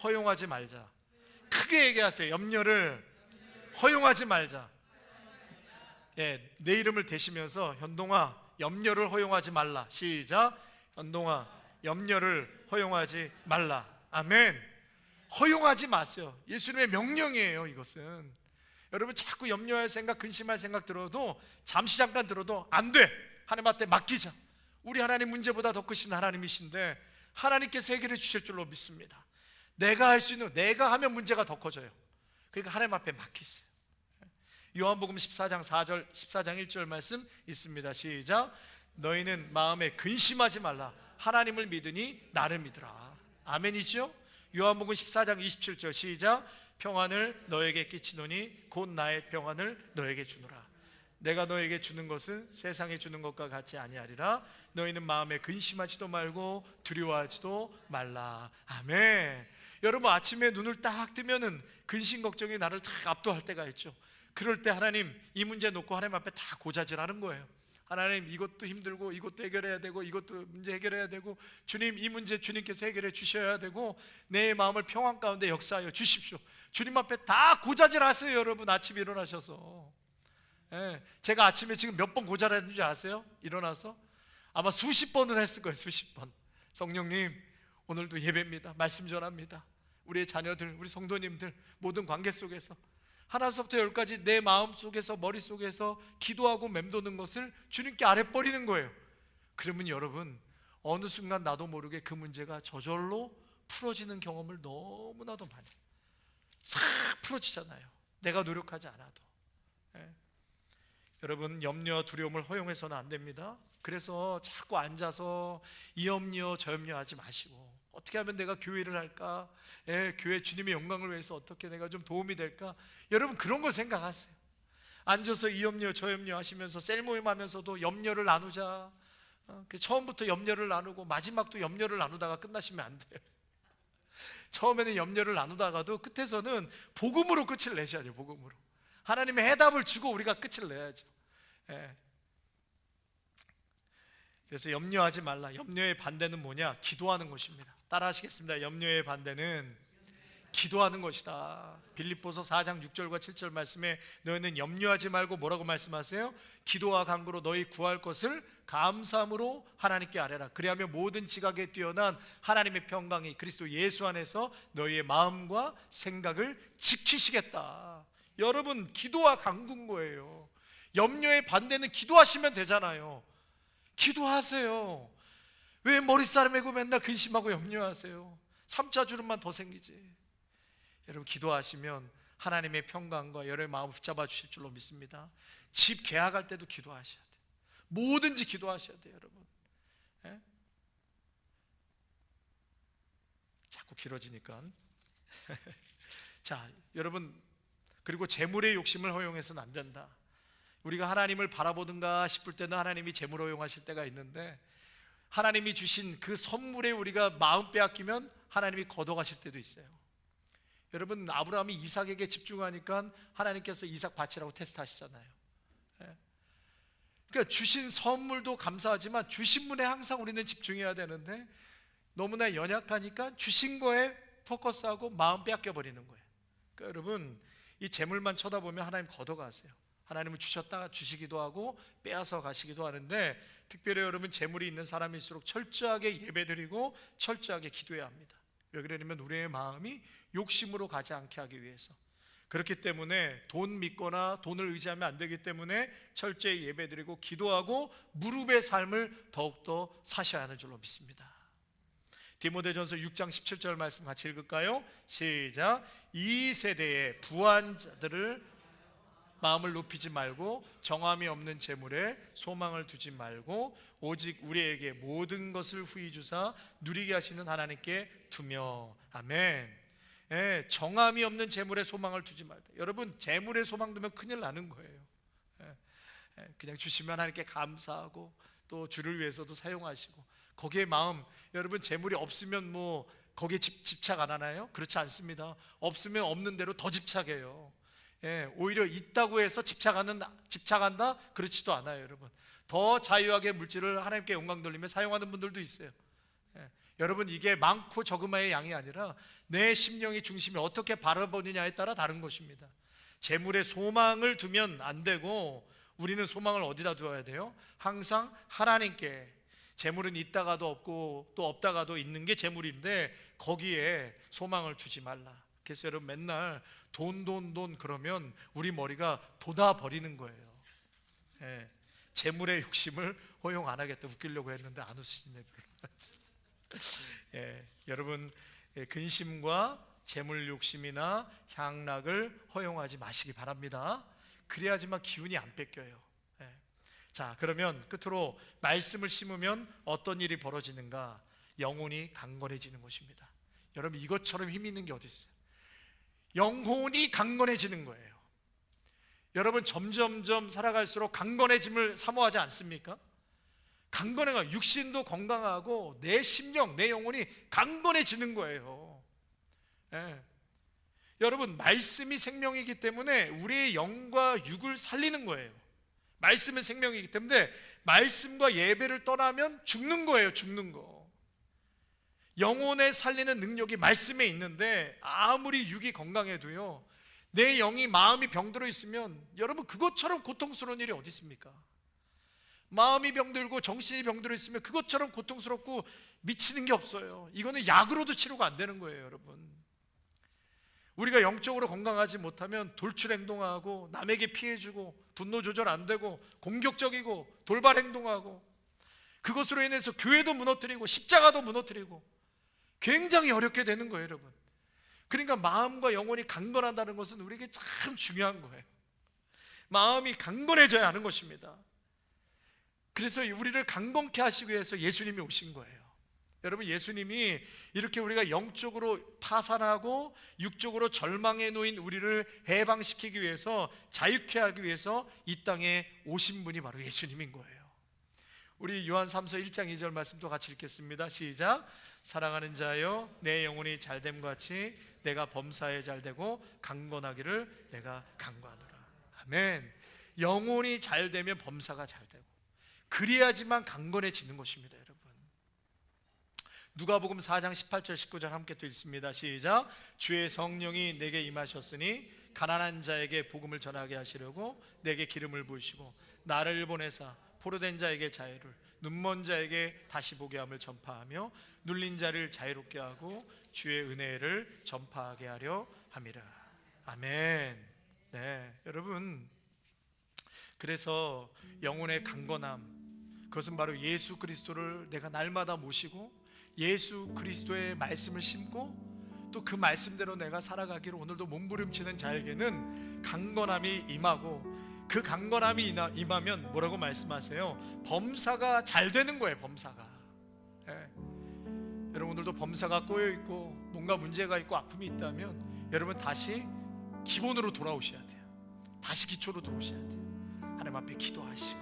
허용하지 말자. 크게 얘기하세요. 염려를 허용하지 말자. 예, 내 이름을 대시면서 현동아 염려를 허용하지 말라. 시작. 현동아 염려를 허용하지 말라. 아멘. 허용하지 마세요. 예수님의 명령이에요. 이것은 여러분 자꾸 염려할 생각, 근심할 생각 들어도 잠시 잠깐 들어도 안 돼. 하나님한테 맡기자. 우리 하나님 문제보다 더 크신 하나님이신데 하나님께서 해결해 주실 줄로 믿습니다. 내가 할 수 있는, 내가 하면 문제가 더 커져요. 그러니까 하나님 앞에 맡기세요. 요한복음 14장 4절 14장 1절 말씀 있습니다. 시작. 너희는 마음에 근심하지 말라. 하나님을 믿으니 나를 믿으라. 아멘이죠? 요한복음 14장 27절 시작. 평안을 너에게 끼치노니 곧 나의 평안을 너에게 주노라. 내가 너에게 주는 것은 세상에 주는 것과 같이 아니하리라. 너희는 마음에 근심하지도 말고 두려워하지도 말라. 아멘. 여러분 아침에 눈을 딱 뜨면은 근심 걱정이 나를 딱 압도할 때가 있죠. 그럴 때 하나님 이 문제 놓고 하나님 앞에 다 고자질하는 거예요. 하나님 이것도 힘들고 이것도 해결해야 되고 이것도 문제 해결해야 되고 주님 이 문제 주님께서 해결해 주셔야 되고 내 마음을 평안 가운데 역사하여 주십시오. 주님 앞에 다 고자질하세요. 여러분 아침에 일어나셔서. 제가 아침에 지금 몇 번 고자질했는지 아세요? 일어나서 아마 수십 번을 했을 거예요. 수십 번. 성령님 오늘도 예배입니다. 말씀 전합니다. 우리의 자녀들, 우리 성도님들 모든 관계 속에서 하나서부터 열까지 내 마음속에서 머릿속에서 기도하고 맴도는 것을 주님께 아뢰버리는 거예요. 그러면 여러분 어느 순간 나도 모르게 그 문제가 저절로 풀어지는 경험을 너무나도 많이 싹 풀어지잖아요. 내가 노력하지 않아도. 여러분 염려와 두려움을 허용해서는 안 됩니다. 그래서 자꾸 앉아서 이 염려 저 염려하지 마시고 어떻게 하면 내가 교회를 할까? 교회 주님의 영광을 위해서 어떻게 내가 좀 도움이 될까? 여러분 그런 거 생각하세요. 앉아서 이 염려 저 염려 하시면서 셀 모임 하면서도 염려를 나누자. 처음부터 염려를 나누고 마지막도 염려를 나누다가 끝나시면 안 돼요. 처음에는 염려를 나누다가도 끝에서는 복음으로 끝을 내셔야 돼요. 복음으로 하나님의 해답을 주고 우리가 끝을 내야죠. 그래서 염려하지 말라. 염려의 반대는 뭐냐? 기도하는 것입니다. 따라 하시겠습니다. 염려의 반대는 기도하는 것이다. 빌립보서 4장 6절과 7절 말씀에 너희는 염려하지 말고 뭐라고 말씀하세요? 기도와 간구로 너희 구할 것을 감사함으로 하나님께 아뢰라. 그리하면 모든 지각에 뛰어난 하나님의 평강이 그리스도 예수 안에서 너희의 마음과 생각을 지키시겠다. 여러분 기도와 간구인 거예요. 염려의 반대는 기도하시면 되잖아요. 기도하세요. 왜 머릿살 메고 맨날 근심하고 염려하세요? 3자 주름만 더 생기지. 여러분 기도하시면 하나님의 평강과 여러분의 마음을 붙잡아 주실 줄로 믿습니다. 집 계약할 때도 기도하셔야 돼요. 뭐든지 기도하셔야 돼요. 여러분 자꾸 길어지니까 자 여러분 그리고 재물의 욕심을 허용해서는 안 된다. 우리가 하나님을 바라보든가 싶을 때는 하나님이 재물 허용하실 때가 있는데 하나님이 주신 그 선물에 우리가 마음 빼앗기면 하나님이 걷어가실 때도 있어요. 여러분, 아브라함이 이삭에게 집중하니까 하나님께서 이삭 바치라고 테스트하시잖아요. 그러니까 주신 선물도 감사하지만 주신 분에 항상 우리는 집중해야 되는데 너무나 연약하니까 주신 거에 포커스하고 마음 뺏겨버리는 거예요. 그러니까 여러분, 이 재물만 쳐다보면 하나님 걷어가세요. 하나님은 주셨다가 주시기도 하고 빼앗아 가시기도 하는데, 특별히 여러분 재물이 있는 사람일수록 철저하게 예배드리고 철저하게 기도해야 합니다. 왜 그러냐면 우리의 마음이 욕심으로 가지 않게 하기 위해서. 그렇기 때문에 돈 믿거나 돈을 의지하면 안 되기 때문에 철저히 예배드리고 기도하고 무릎의 삶을 더욱더 사셔야 하는 줄로 믿습니다. 디모데전서 6장 17절 말씀 같이 읽을까요? 시작. 이 세대의 부한 자들을 마음을 높이지 말고 정함이 없는 재물에 소망을 두지 말고 오직 우리에게 모든 것을 후히 주사 누리게 하시는 하나님께 두며. 아멘. 정함이 없는 재물에 소망을 두지 말다. 여러분, 재물에 소망 두면 큰일 나는 거예요. 그냥 주시면 하나님께 감사하고 또 주를 위해서도 사용하시고, 거기에 마음, 여러분 재물이 없으면 뭐 거기에 집착 안 하나요? 그렇지 않습니다. 없으면 없는 대로 더 집착해요. 오히려 있다고 해서 집착한다? 그렇지도 않아요. 여러분, 더 자유하게 물질을 하나님께 영광 돌리며 사용하는 분들도 있어요. 여러분, 이게 많고 적음의 양이 아니라 내 심령의 중심이 어떻게 바라보느냐에 따라 다른 것입니다. 재물에 소망을 두면 안 되고 우리는 소망을 어디다 두어야 돼요? 항상 하나님께. 재물은 있다가도 없고 또 없다가도 있는 게 재물인데 거기에 소망을 두지 말라. 그래서 여러분, 맨날 돈 그러면 우리 머리가 돋아버리는 거예요. 재물의 욕심을 허용 안 하겠다. 웃기려고 했는데 안 웃으시네. 여러분, 근심과 재물 욕심이나 향락을 허용하지 마시기 바랍니다. 그래야지만 기운이 안 뺏겨요. 자, 그러면 끝으로 말씀을 심으면 어떤 일이 벌어지는가? 영혼이 강건해지는 것입니다. 여러분, 이것처럼 힘 있는 게 어디 있어요? 영혼이 강건해지는 거예요. 여러분, 점점점 살아갈수록 강건해짐을 사모하지 않습니까? 강건해가 육신도 건강하고 내 심령, 내 영혼이 강건해지는 거예요. 여러분, 말씀이 생명이기 때문에 우리의 영과 육을 살리는 거예요. 말씀은 생명이기 때문에 말씀과 예배를 떠나면 죽는 거예요. 죽는 거. 영혼에 살리는 능력이 말씀에 있는데 아무리 육이 건강해도요, 내 영이, 마음이 병들어 있으면 여러분, 그것처럼 고통스러운 일이 어디 있습니까? 마음이 병들고 정신이 병들어 있으면 그것처럼 고통스럽고 미치는 게 없어요. 이거는 약으로도 치료가 안 되는 거예요. 여러분, 우리가 영적으로 건강하지 못하면 돌출 행동하고 남에게 피해주고 분노 조절 안 되고 공격적이고 돌발 행동하고, 그것으로 인해서 교회도 무너뜨리고 십자가도 무너뜨리고 굉장히 어렵게 되는 거예요. 여러분, 그러니까 마음과 영혼이 강건하다는 것은 우리에게 참 중요한 거예요. 마음이 강건해져야 하는 것입니다. 그래서 우리를 강건케 하시기 위해서 예수님이 오신 거예요. 여러분, 예수님이 이렇게 우리가 영적으로 파산하고 육적으로 절망에 놓인 우리를 해방시키기 위해서, 자유케 하기 위해서 이 땅에 오신 분이 바로 예수님인 거예요. 우리 요한 3서 1장 2절 말씀도 같이 읽겠습니다. 시작. 사랑하는 자여, 내 영혼이 잘됨과 같이 내가 범사에 잘되고 강건하기를 내가 간구하노라. 아멘. 영혼이 잘되면 범사가 잘되고, 그래야지만 강건해지는 것입니다. 여러분, 누가복음 4장 18절 19절 함께 또 읽습니다. 시작. 주의 성령이 내게 임하셨으니 가난한 자에게 복음을 전하게 하시려고 내게 기름을 부으시고 나를 보내사 포로된 자에게 자유를, 눈먼 자에게 다시 보게 함을 전파하며 눌린 자를 자유롭게 하고 주의 은혜를 전파하게 하려 함이라. 아멘. 네, 여러분, 그래서 영혼의 강건함, 그것은 바로 예수 그리스도를 내가 날마다 모시고 예수 그리스도의 말씀을 심고 또 그 말씀대로 내가 살아가기를 오늘도 몸부림치는 자에게는 강건함이 임하고, 그 강건함이 임하면 뭐라고 말씀하세요? 범사가 잘 되는 거예요. 범사가. 여러분, 오늘도 범사가 꼬여있고 뭔가 문제가 있고 아픔이 있다면 여러분, 다시 기본으로 돌아오셔야 돼요. 다시 기초로 들어오셔야 돼요. 하나님 앞에 기도하시고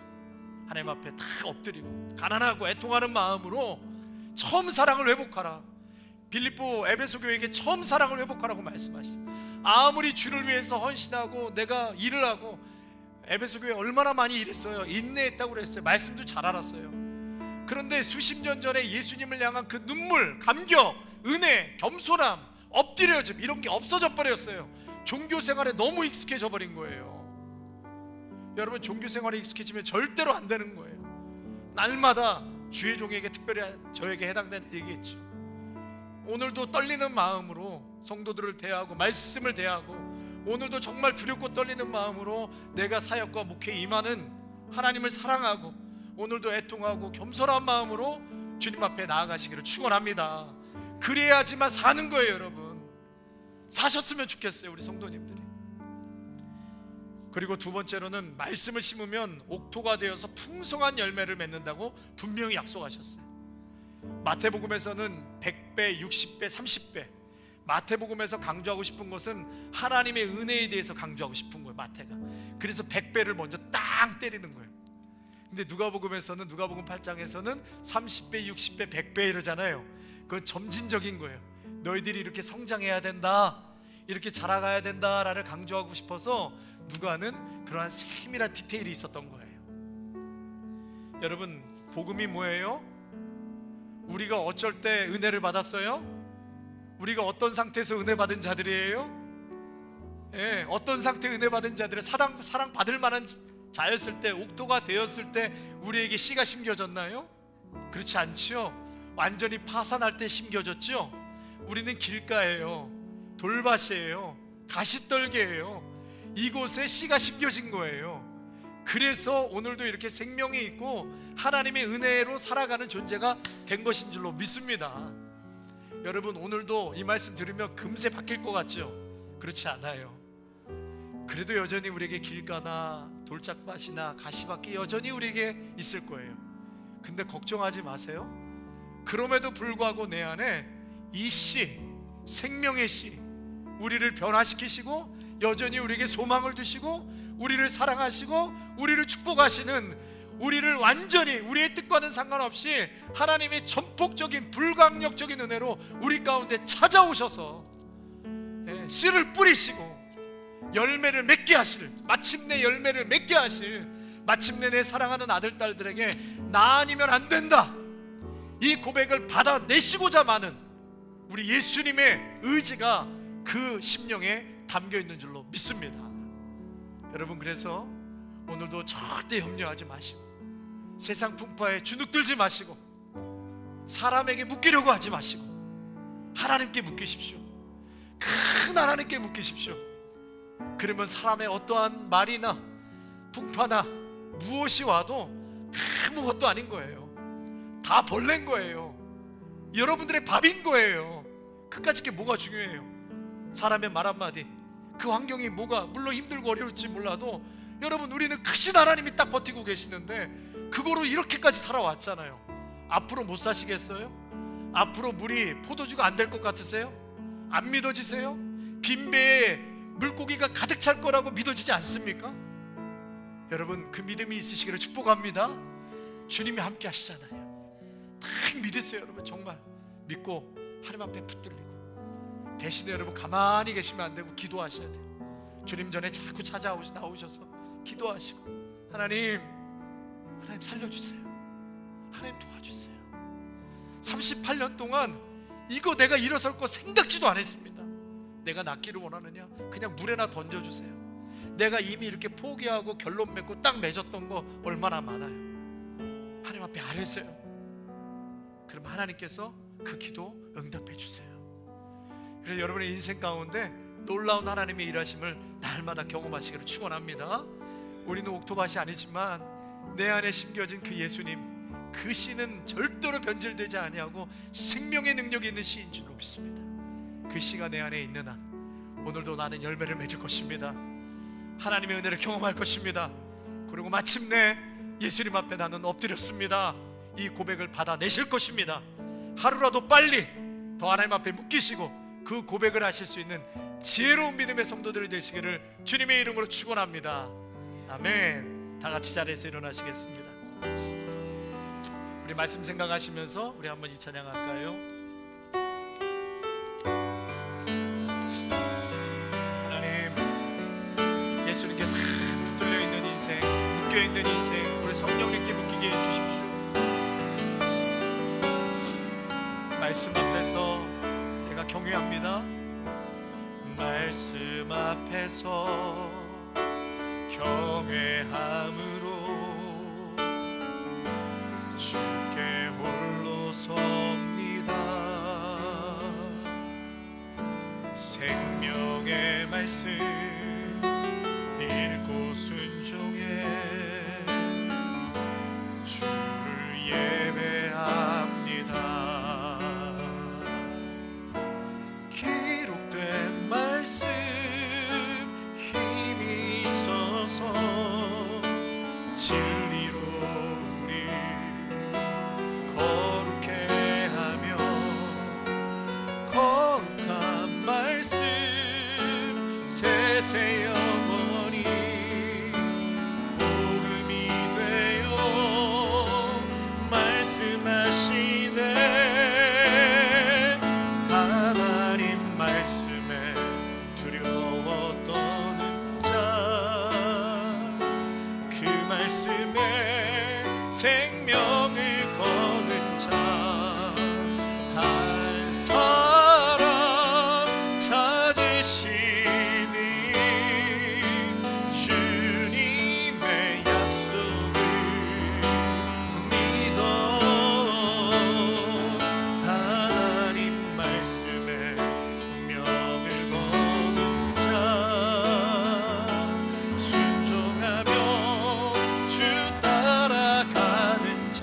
하나님 앞에 다 엎드리고 가난하고 애통하는 마음으로 처음 사랑을 회복하라. 빌립보 에베소 교회에게 처음 사랑을 회복하라고 말씀하시죠. 아무리 주를 위해서 헌신하고 내가 일을 하고, 에베소 교회 얼마나 많이 일했어요. 인내했다고 그랬어요. 말씀도 잘 알았어요. 그런데 수십 년 전에 예수님을 향한 그 눈물, 감격, 은혜, 겸손함, 엎드려짐, 이런 게 없어져 버렸어요. 종교 생활에 너무 익숙해져 버린 거예요. 여러분, 종교 생활에 익숙해지면 절대로 안 되는 거예요. 날마다 주의 종에게, 특별히 저에게 해당되는 얘기겠죠. 오늘도 떨리는 마음으로 성도들을 대하고 말씀을 대하고, 오늘도 정말 두렵고 떨리는 마음으로 내가 사역과 목회에 임하는 하나님을 사랑하고, 오늘도 애통하고 겸손한 마음으로 주님 앞에 나아가시기를 축원합니다. 그래야지만 사는 거예요. 여러분, 사셨으면 좋겠어요, 우리 성도님들이. 그리고 두 번째로는 말씀을 심으면 옥토가 되어서 풍성한 열매를 맺는다고 분명히 약속하셨어요. 마태복음에서는 100배, 60배, 30배. 마태복음에서 강조하고 싶은 것은 하나님의 은혜에 대해서 강조하고 싶은 거예요, 마태가. 그래서 100배를 먼저 땅 때리는 거예요. 근데 누가복음에서는, 누가복음 8장에서는 30배, 60배, 100배 이러잖아요. 그건 점진적인 거예요. 너희들이 이렇게 성장해야 된다, 이렇게 자라가야 된다라를 강조하고 싶어서 누가는 그러한 세밀한 디테일이 있었던 거예요. 여러분, 복음이 뭐예요? 우리가 어쩔 때 은혜를 받았어요? 우리가 어떤 상태에서 은혜 받은 자들이에요? 예, 어떤 상태에 은혜 받은 자들은 사랑 받을 만한 자였을 때, 옥토가 되었을 때 우리에게 씨가 심겨졌나요? 그렇지 않죠. 완전히 파산할 때 심겨졌죠. 우리는 길가예요, 돌밭이에요, 가시떨기예요. 이곳에 씨가 심겨진 거예요. 그래서 오늘도 이렇게 생명이 있고 하나님의 은혜로 살아가는 존재가 된 것인 줄로 믿습니다. 여러분, 오늘도 이 말씀 들으면 금세 바뀔 것 같죠? 그렇지 않아요. 그래도 여전히 우리에게 길가나 돌짝밭이나 가시밭이 여전히 우리에게 있을 거예요. 근데 걱정하지 마세요. 그럼에도 불구하고 내 안에 이 씨, 생명의 씨, 우리를 변화시키시고 여전히 우리에게 소망을 두시고 우리를 사랑하시고 우리를 축복하시는, 우리를 완전히 우리의 뜻과는 상관없이 하나님의 전폭적인 불강력적인 은혜로 우리 가운데 찾아오셔서 씨를 뿌리시고 열매를 맺게 하실, 마침내 열매를 맺게 하실, 마침내 내 사랑하는 아들 딸들에게 나 아니면 안 된다, 이 고백을 받아내시고자 많은 우리 예수님의 의지가 그 심령에 담겨 있는 줄로 믿습니다. 여러분, 그래서 오늘도 절대 염려하지 마시고 세상 풍파에 주눅들지 마시고 사람에게 묶이려고 하지 마시고 하나님께 묶이십시오. 큰 하나님께 묶이십시오. 그러면 사람의 어떠한 말이나 풍파나 무엇이 와도 아무것도 아닌 거예요. 다 벌레인 거예요. 여러분들의 밥인 거예요. 그까짓 게 뭐가 중요해요? 사람의 말 한마디, 그 환경이 뭐가 물론 힘들고 어려울지 몰라도 여러분, 우리는 크신 하나님이 딱 버티고 계시는데 그거로 이렇게까지 살아왔잖아요. 앞으로 못 사시겠어요? 앞으로 물이 포도주가 안 될 것 같으세요? 안 믿어지세요? 빈 배에 물고기가 가득 찰 거라고 믿어지지 않습니까? 여러분, 그 믿음이 있으시기를 축복합니다. 주님이 함께 하시잖아요. 딱 믿으세요. 여러분, 정말 믿고 하나님 앞에 붙들리고. 대신에 여러분, 가만히 계시면 안 되고 기도하셔야 돼요. 주님 전에 자꾸 나오셔서 기도하시고, 하나님 살려주세요. 하나님 도와주세요. 38년 동안 이거 내가 일어설 거 생각지도 않았습니다. 내가 낫기를 원하느냐? 그냥 물에나 던져주세요. 내가 이미 이렇게 포기하고 결론 맺고 딱 맺었던 거 얼마나 많아요. 하나님 앞에 아뢰세요. 그럼 하나님께서 그 기도 응답해 주세요. 그래서 여러분의 인생 가운데 놀라운 하나님의 일하심을 날마다 경험하시기를 축원합니다. 우리는 옥토밭이 아니지만 내 안에 심겨진 그 예수님, 그 씨는 절대로 변질되지 아니하고 생명의 능력이 있는 씨인 줄로 믿습니다. 그 씨가 내 안에 있는 한 오늘도 나는 열매를 맺을 것입니다. 하나님의 은혜를 경험할 것입니다. 그리고 마침내 예수님 앞에 나는 엎드렸습니다. 이 고백을 받아내실 것입니다. 하루라도 빨리 더 하나님 앞에 묶이시고 그 고백을 하실 수 있는 지혜로운 믿음의 성도들이 되시기를 주님의 이름으로 축원합니다. 아멘. 다 같이 자리에서 일어나시겠습니다. 우리 말씀 생각하시면서 우리 한번 이 찬양 할까요? 예수님께 다 붙들려 있는 인생, 묶여 있는 인생, 우리 성령님께 묶이게 해주십시오. 말씀 앞에서 내가 경외합니다. 말씀 앞에서 경외함으로 주께 홀로 섭니다. 생명의 말씀 읽고 순종해 주를 예배합니다. 기록된 말씀 힘이 있어서 진리로 우리 거룩해 하며 거룩한 말씀 세세 영원히 복음이 되어 말씀하시네. 하나님 말씀에 두려워 떠는 자 그 말씀에 생명을 거는 자 한 사람 찾으시니 주님의 약속을 믿어 하나님 말씀에 운명을 거는 자 순종하며 주 따라가는 자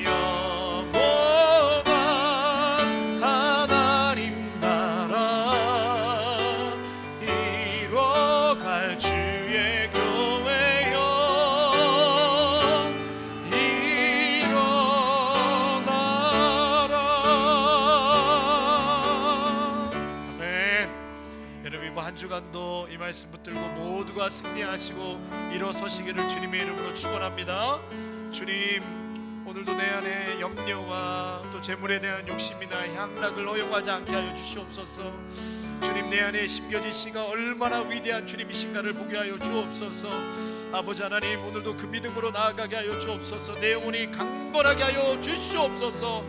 영원한 하나님 나라 이뤄갈 주의 교회여 일어나라. 아멘. 여러분 이번 한 주간도 이 말씀 붙들고 모두가 승리하시고 일어서시기를 주님의 이름으로 축원합니다. 주님, 오늘도 내 안에 염려와 또 재물에 대한 욕심이나 향락을 허용하지 않게 하여 주시옵소서. 주님, 내 안에 심겨진 씨가 얼마나 위대한 주님이신가를 보게 하여 주옵소서. 아버지 하나님, 오늘도 그 믿음으로 나아가게 하여 주옵소서. 내 영혼이 강건하게 하여 주시옵소서.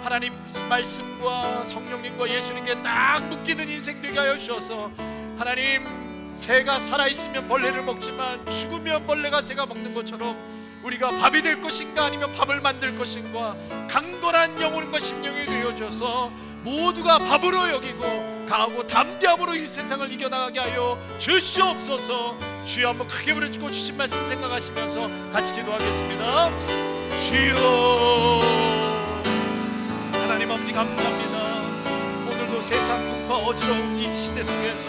하나님 말씀과 성령님과 예수님께 딱 묶이는 인생 되게 하여 주셔서, 하나님, 새가 살아있으면 벌레를 먹지만 죽으면 벌레가 새가 먹는 것처럼 우리가 밥이 될 것인가 아니면 밥을 만들 것인가 강건한 영혼과 심령이 되어줘서 모두가 밥으로 여기고 강하고 담대함으로 이 세상을 이겨나가게 하여 주시옵소서. 주여, 한번 크게 부르짖고 주신 말씀 생각하시면서 같이 기도하겠습니다. 주여, 하나님 아버지 감사합니다. 오늘도 세상 풍파 어지러운 이 시대 속에서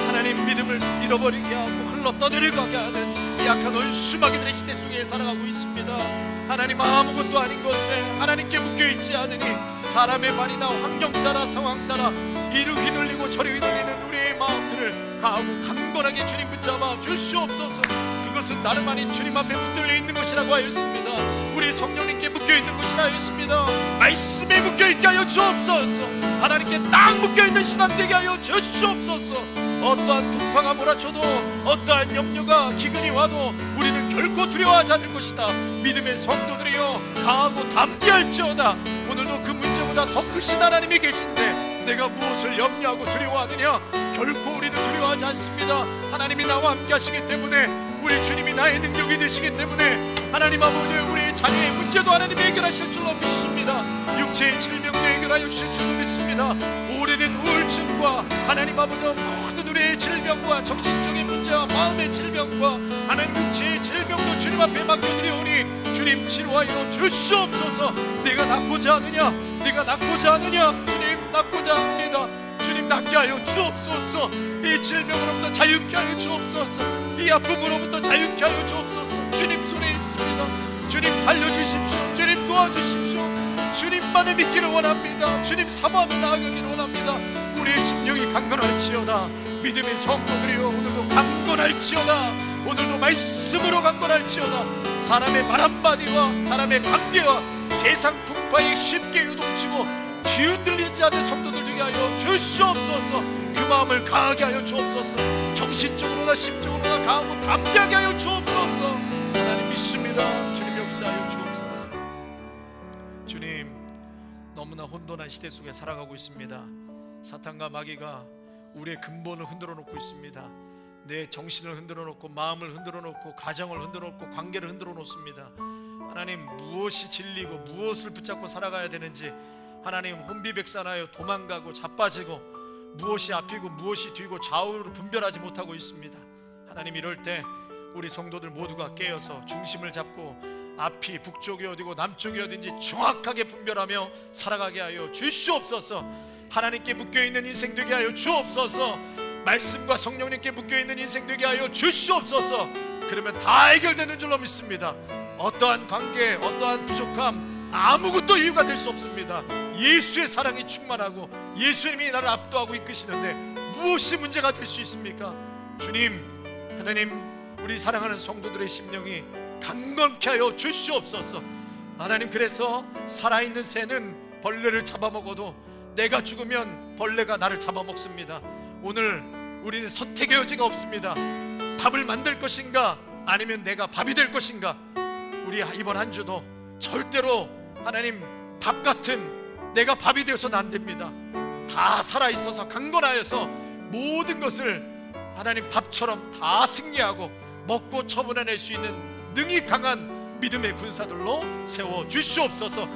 하나님 믿음을 잃어버리게 하고 흘러 떠내려가게 하는 이 약한 원수마귀들의 시대 속에 살아가고 있습니다. 하나님, 아무것도 아닌 것에 하나님께 묶여있지 않으니 사람의 말이나 환경 따라 상황 따라 이루 휘둘리고 저리 휘둘리는 우리의 마음들을 강하고 강건하게 주님 붙잡아 주시옵소서. 그것은 다름 아닌 주님 앞에 붙들려 있는 것이라고 하였습니다. 우리 성령님께 묶여있는 것이라 하였습니다. 말씀에 묶여있게 하여 주옵소서. 하나님께 딱 묶여있는 신앙 되게 하여 주시옵소서. 어떠한 풍파가 몰아쳐도 어떠한 염려가 기근이 와도 우리는 결코 두려워하지 않을 것이다. 믿음의 성도들이여 강하고 담대할지어다. 오늘도 그 문제보다 더 크신 하나님이 계신데 내가 무엇을 염려하고 두려워하느냐? 결코 우리는 두려워하지 않습니다. 하나님이 나와 함께 하시기 때문에, 우리 주님이 나의 능력이 되시기 때문에 하나님 아버지, 우리 자녀의 문제도 하나님이 해결하실 줄로 믿습니다. 육체의 질병도 해결하여 주실 줄로 믿습니다. 오래된 우울증과 하나님 아버지 모든 우리의 질병과 정신적인 문제와 마음의 질병과 하나님 육체의 질병도 주님 앞에 맡겨드리오니 주님 치료하여 주시옵소서. 내가 낫고자 하느냐? 내가 낫고자 하느냐? 주님, 낫고자 합니다. 주님, 낫게 하여 주옵소서. 이 질병으로부터 자유케 하여 주옵소서. 이 아픔으로부터 자유케 하여 주옵소서. 주님 손에 있습니다. 주님 살려주십시오. 주님 도와주십시오. 주님만을 믿기를 원합니다. 주님 사모하며 나아가기를 원합니다. 우리의 심령이 강건할지어다. 믿음의 성도들이여 오늘도 강건할지어다. 오늘도 말씀으로 강건할지어다. 사람의 말 한마디와 사람의 관계와 세상 풍파에 쉽게 요동치고 뒤흔들리지 않는 성도들 되게 하여 주시옵소서. 그 마음을 강하게 하여 주옵소서. 정신적으로나 심적으로나 강하고 담대하게 하여 주옵소서. 하나님 믿습니다. 주님 역사하여 주옵소서. 주님, 너무나 혼돈한 시대 속에 살아가고 있습니다. 사탄과 마귀가 우리의 근본을 흔들어 놓고 있습니다. 내 정신을 흔들어 놓고, 마음을 흔들어 놓고, 가정을 흔들어 놓고, 관계를 흔들어 놓습니다. 하나님, 무엇이 진리고 무엇을 붙잡고 살아가야 되는지 하나님 혼비백산하여 도망가고 자빠지고, 무엇이 앞이고 무엇이 뒤고 좌우로 분별하지 못하고 있습니다. 하나님, 이럴 때 우리 성도들 모두가 깨어서 중심을 잡고 앞이 북쪽이 어디고 남쪽이 어딘지 정확하게 분별하며 살아가게 하여 주시옵소서. 하나님께 묶여있는 인생 되게 하여 주옵소서. 말씀과 성령님께 묶여있는 인생 되게 하여 주시옵소서. 그러면 다 해결되는 줄로 믿습니다. 어떠한 관계, 어떠한 부족함, 아무것도 이유가 될 수 없습니다. 예수의 사랑이 충만하고 예수님이 나를 압도하고 이끄시는데 무엇이 문제가 될 수 있습니까? 주님, 하나님, 우리 사랑하는 성도들의 심령이 강건케 하여 주시옵소서. 하나님, 그래서 살아있는 새는 벌레를 잡아먹어도 내가 죽으면 벌레가 나를 잡아먹습니다. 오늘 우리는 선택의 여지가 없습니다. 밥을 만들 것인가 아니면 내가 밥이 될 것인가. 우리 이번 한 주도 절대로 하나님 밥 같은 내가 밥이 되어서는 안 됩니다. 다 살아있어서 강건하여서 모든 것을 하나님 밥처럼 다 승리하고 먹고 처분해낼 수 있는 능히 강한 믿음의 군사들로 세워 주시옵소서.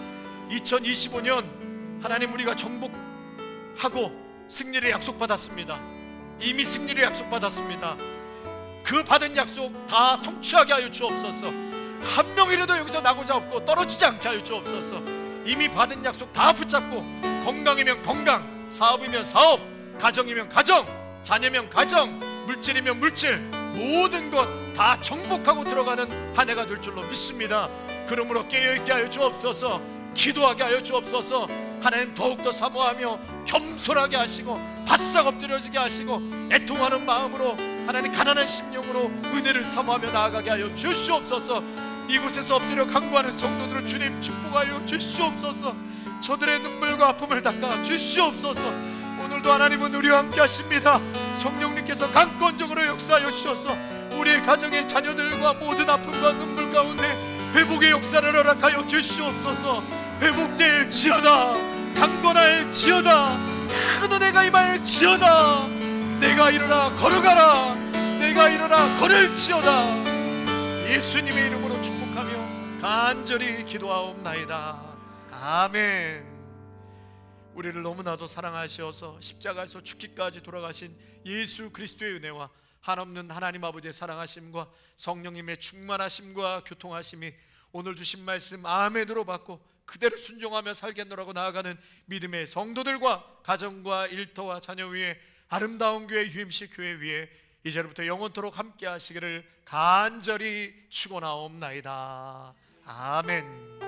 2025년 하나님, 우리가 정복하고 승리를 약속받았습니다. 이미 승리를 약속받았습니다. 그 받은 약속 다 성취하게 하여 주옵소서. 한 명이라도 여기서 나고자 없고 떨어지지 않게 하여 주옵소서. 이미 받은 약속 다 붙잡고 건강이면 건강, 사업이면 사업, 가정이면 가정, 자녀면 가정, 물질이면 물질, 모든 것 다 정복하고 들어가는 한 해가 될 줄로 믿습니다. 그러므로 깨어있게 하여 주옵소서. 기도하게 하여 주옵소서. 하나님, 더욱더 사모하며 겸손하게 하시고 바싹 엎드려지게 하시고 애통하는 마음으로 하나님 가난한 심령으로 은혜를 사모하며 나아가게 하여 주시옵소서. 이곳에서 엎드려 간구하는 성도들을 주님 축복하여 주시옵소서. 저들의 눈물과 아픔을 닦아 주시옵소서. 오늘도 하나님은 우리와 함께 하십니다. 성령님께서 강권적으로 역사하여 주셔서 우리의 가정의 자녀들과 모든 아픔과 눈물 가운데 회복의 역사를 허락하여 주시옵소서. 회복될지어다. 강건할지어다. 큰 은혜가 임할지어다. 내가 일어나 걸어가라. 내가 일어나 걸을지어다. 예수님의 이름으로 축복하며 간절히 기도하옵나이다. 아멘. 우리를 너무나도 사랑하셔서 십자가에서 죽기까지 돌아가신 예수 그리스도의 은혜와 한없는 하나님 아버지의 사랑하심과 성령님의 충만하심과 교통하심이 오늘 주신 말씀 아멘으로 받고 그대로 순종하며 살겠노라고 나아가는 믿음의 성도들과 가정과 일터와 자녀 위에 아름다운 교회, 유임식 교회 위에 이제부터 영원토록 함께 하시기를 간절히 축원하옵나이다. 아멘.